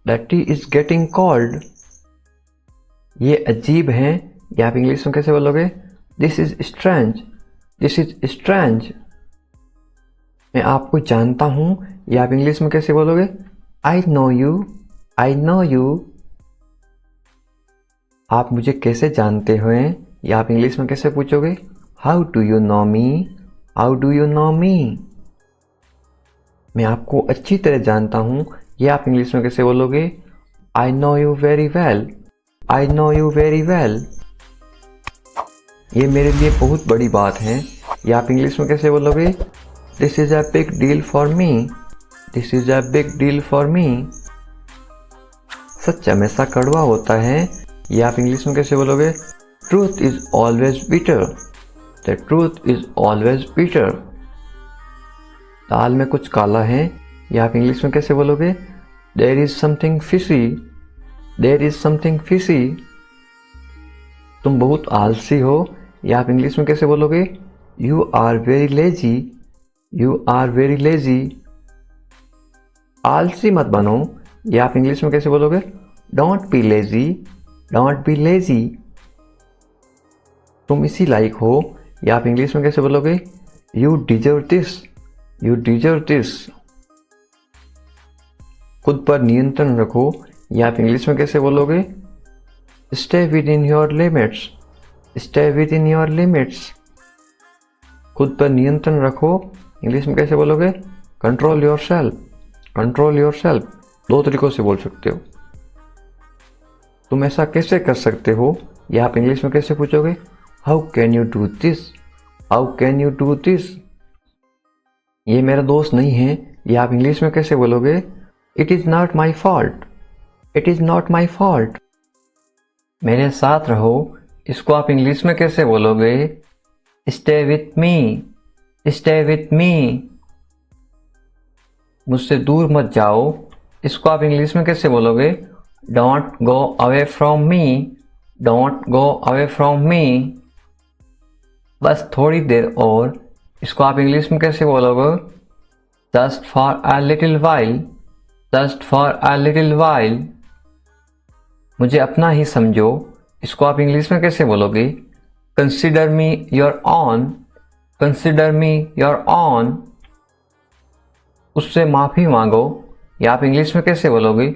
The tea is getting cold. ये अजीब है, या आप इंग्लिश में कैसे बोलोगे? This is strange. This is strange. मैं आपको जानता हूं, या आप इंग्लिश में कैसे बोलोगे? I know you. I know you. आप मुझे कैसे जानते हो, या आप इंग्लिश में कैसे पूछोगे? How do you know me? How do you know me? मैं आपको अच्छी तरह जानता हूं, या आप इंग्लिश में कैसे बोलोगे? I know you very well. I know you very well. ये मेरे लिए बहुत बड़ी बात है, या आप इंग्लिश में कैसे बोलोगे? This is a big deal for me. This is a big deal for me. सच हमेशा कड़वा होता है, या आप इंग्लिश में कैसे बोलोगे? Truth is always bitter. The truth is always bitter. दाल में कुछ काला है, या आप इंग्लिश में कैसे बोलोगे? There is something fishy. There is something fishy. तुम बहुत आलसी हो, या आप इंग्लिश में कैसे बोलोगे? You are very lazy. You are very lazy. आलसी मत बनो, या आप इंग्लिश में कैसे बोलोगे? Don't be lazy. Don't be lazy. तुम इसी लायक हो, या आप इंग्लिश में कैसे बोलोगे? You deserve this. You deserve this. खुद पर नियंत्रण रखो, या आप इंग्लिश में कैसे बोलोगे? Stay within your limits. Stay within your limits. खुद पर नियंत्रण रखो, इंग्लिश में कैसे बोलोगे? Control yourself. Control your self, 2 तरीकों से बोल सकते हो। तुम ऐसा कैसे कर सकते हो, ये आप इंग्लिश में कैसे पूछोगे? How can you do this, how can you do this. ये मेरा दोस्त नहीं है, ये आप इंग्लिश में कैसे बोलोगे? It is not my fault, it is not my fault. मेरे साथ रहो, इसको आप इंग्लिश में कैसे बोलोगे? Stay with me, stay with me. मुझसे दूर मत जाओ, इसको आप इंग्लिश में कैसे बोलोगे? Don't go away from me, don't go away from me. बस थोड़ी देर और, इसको आप इंग्लिश में कैसे बोलोगे? Just for a little while, just for a little while. मुझे अपना ही समझो, इसको आप इंग्लिश में कैसे बोलोगे? Consider me your own, consider me your own. उससे माफ़ी मांगो, या आप इंग्लिश में कैसे बोलोगे?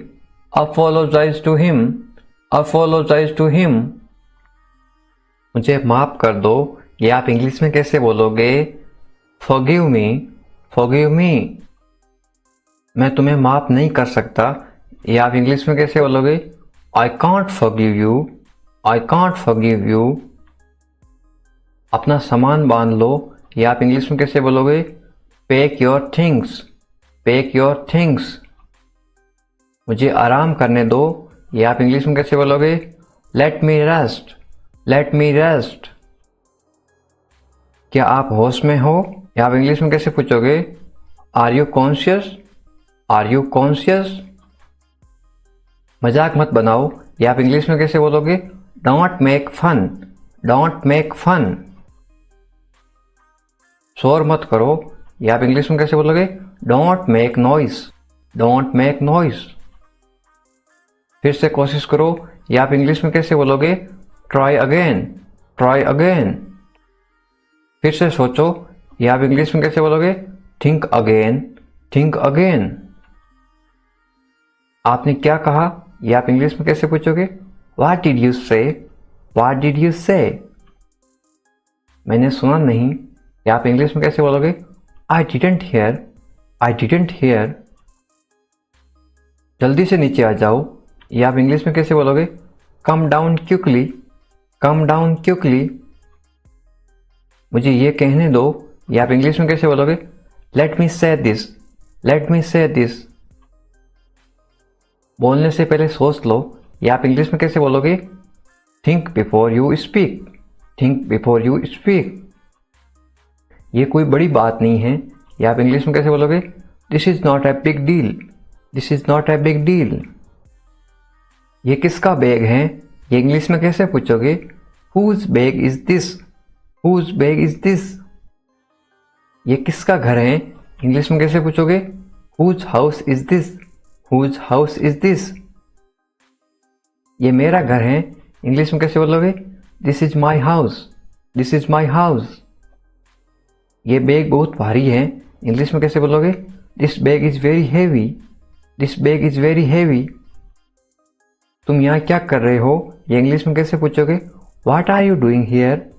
Apologise to him, apologise to him. मुझे माफ़ कर दो, या आप इंग्लिश में कैसे बोलोगे? Forgive me, forgive me. मैं तुम्हें माफ़ नहीं कर सकता, या आप इंग्लिश में कैसे बोलोगे? I can't forgive you, I can't forgive you. अपना सामान बांध लो, या आप इंग्लिश में कैसे बोलोगे? Pack your things, pack your things. मुझे आराम करने दो, या आप इंग्लिश में कैसे बोलोगे? Let me rest, let me rest. क्या आप होश में हो, या आप इंग्लिश में कैसे पूछोगे? Are you conscious, are you conscious. मजाक मत बनाओ, या आप इंग्लिश में कैसे बोलोगे? Don't make fun, don't make fun. शोर मत करो, या आप इंग्लिश में कैसे बोलोगे? Don't make noise, don't make noise. फिर से कोशिश करो, या आप इंग्लिश में कैसे बोलोगे? Try again, try again. फिर से सोचो, या आप इंग्लिश में कैसे बोलोगे? Think again, think again. आपने क्या कहा, या आप इंग्लिश में कैसे पूछोगे? व्हाट डिड यू से, व्हाट डिड यू से। मैंने सुना नहीं, या आप इंग्लिश में कैसे बोलोगे? I didn't here, I didn't here. जल्दी से नीचे आ जाओ, या आप इंग्लिश में कैसे बोलोगे? Come down quickly, come down quickly. मुझे ये कहने दो, या आप इंग्लिश में कैसे बोलोगे? लेट मी से दिस, लेट मी से दिस। बोलने से पहले सोच लो, या आप इंग्लिश में कैसे बोलोगे? Think before you speak, think before you speak. ये कोई बड़ी बात नहीं है, या आप इंग्लिश में कैसे बोलोगे? This is not a big deal, this is not a big deal. ये किसका बैग है, ये इंग्लिश में कैसे पूछोगे? Whose bag is this, whose bag is this. ये किसका घर है, इंग्लिश में कैसे पूछोगे? Whose house is this, whose house is this. ये मेरा घर है, इंग्लिश में कैसे बोलोगे? This is my house, this is my house. ये बैग बहुत भारी है, इंग्लिश में कैसे बोलोगे? This bag is very heavy, this bag is very heavy. तुम यहाँ क्या कर रहे हो, ये इंग्लिश में कैसे पूछोगे? What are you doing here,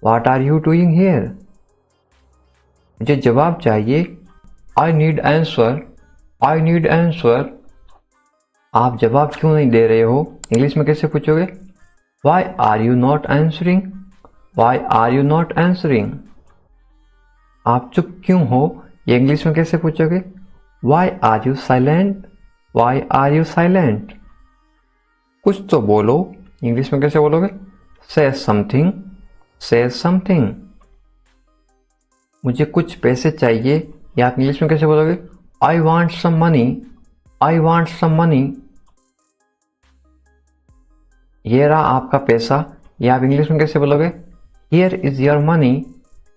what are you doing here. मुझे जवाब चाहिए, I need answer, I need answer. आप जवाब क्यों नहीं दे रहे हो, इंग्लिश में कैसे पूछोगे? Why are you not answering, why are you not answering. आप चुप क्यों हो, ये इंग्लिश में कैसे पूछोगे? Why are you silent, why are you silent. कुछ तो बोलो, इंग्लिश में कैसे बोलोगे? से समथिंग, से समथिंग। मुझे कुछ पैसे चाहिए, या आप इंग्लिश में कैसे बोलोगे? I want some money, I want some money. ये रहा आपका पैसा, या आप इंग्लिश में कैसे बोलोगे? Here is your money,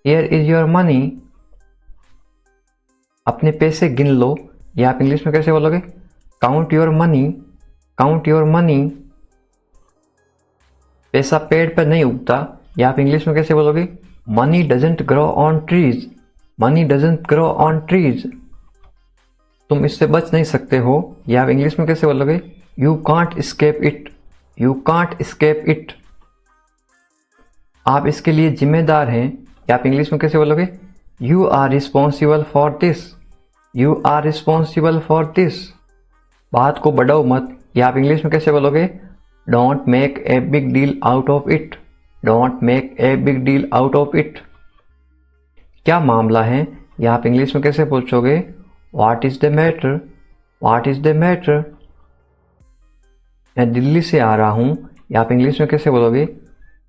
here is your money. अपने पैसे गिन लो, या आप इंग्लिश में कैसे बोलोगे? Count your money, count your money. पैसा पेड़ पर नहीं उगता, या आप इंग्लिश में कैसे बोलोगे? Money doesn't grow on trees, money doesn't grow on trees. तुम इससे बच नहीं सकते हो, या आप इंग्लिश में कैसे बोलोगे? You can't escape it, you can't escape it. आप इसके लिए जिम्मेदार हैं, या आप इंग्लिश में कैसे बोलोगे? You are responsible for this, you are responsible for this. बात को बढ़ाओ मत, ये आप इंग्लिश में कैसे बोलोगे? Don't make a big deal out of it. Don't make a big deal out of it. क्या मामला है, ये आप इंग्लिश में कैसे पूछोगे? What is the matter? What is the matter? मैं दिल्ली से आ रहा हूं, ये आप इंग्लिश में कैसे बोलोगे?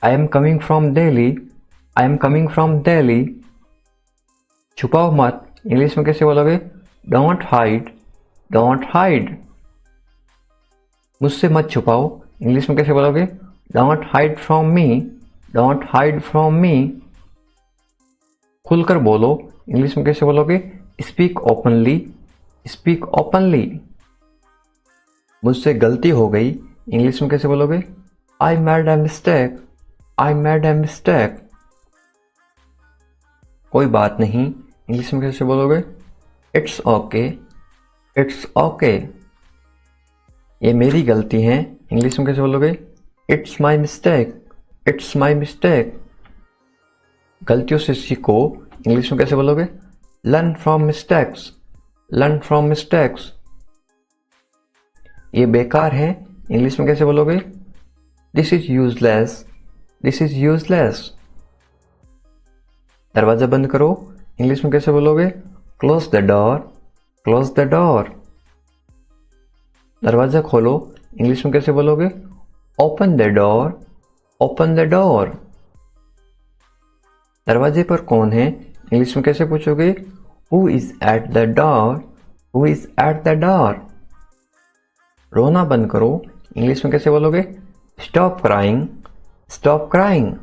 I am coming from Delhi. I am coming from Delhi. छुपाओ मत, इंग्लिश में कैसे बोलोगे? Don't hide. Don't hide. मुझसे मत छुपाओ, इंग्लिश में कैसे बोलोगे? Don't hide from me. Don't hide from me. खुलकर बोलो, इंग्लिश में कैसे बोलोगे? Speak openly. Speak openly. मुझसे गलती हो गई, इंग्लिश में कैसे बोलोगे? I made a mistake. I made a mistake. कोई बात नहीं, इंग्लिश में कैसे बोलोगे? It's okay. It's okay. ये मेरी गलती है, इंग्लिश में कैसे बोलोगे? It's my mistake. It's my mistake. गलतियों से सीखो, इंग्लिश में कैसे बोलोगे? Learn from mistakes. Learn from mistakes. ये बेकार है, इंग्लिश में कैसे बोलोगे? This is useless. This is useless. दरवाजा बंद करो, इंग्लिश में कैसे बोलोगे? Close the door. Close the door. दरवाजा खोलो, इंग्लिश में कैसे बोलोगे? Open the door. Open the door. दरवाजे पर कौन है, इंग्लिश में कैसे पूछोगे? Who is at the door. Who is at the door. रोना बंद करो, इंग्लिश में कैसे बोलोगे? Stop crying. Stop crying.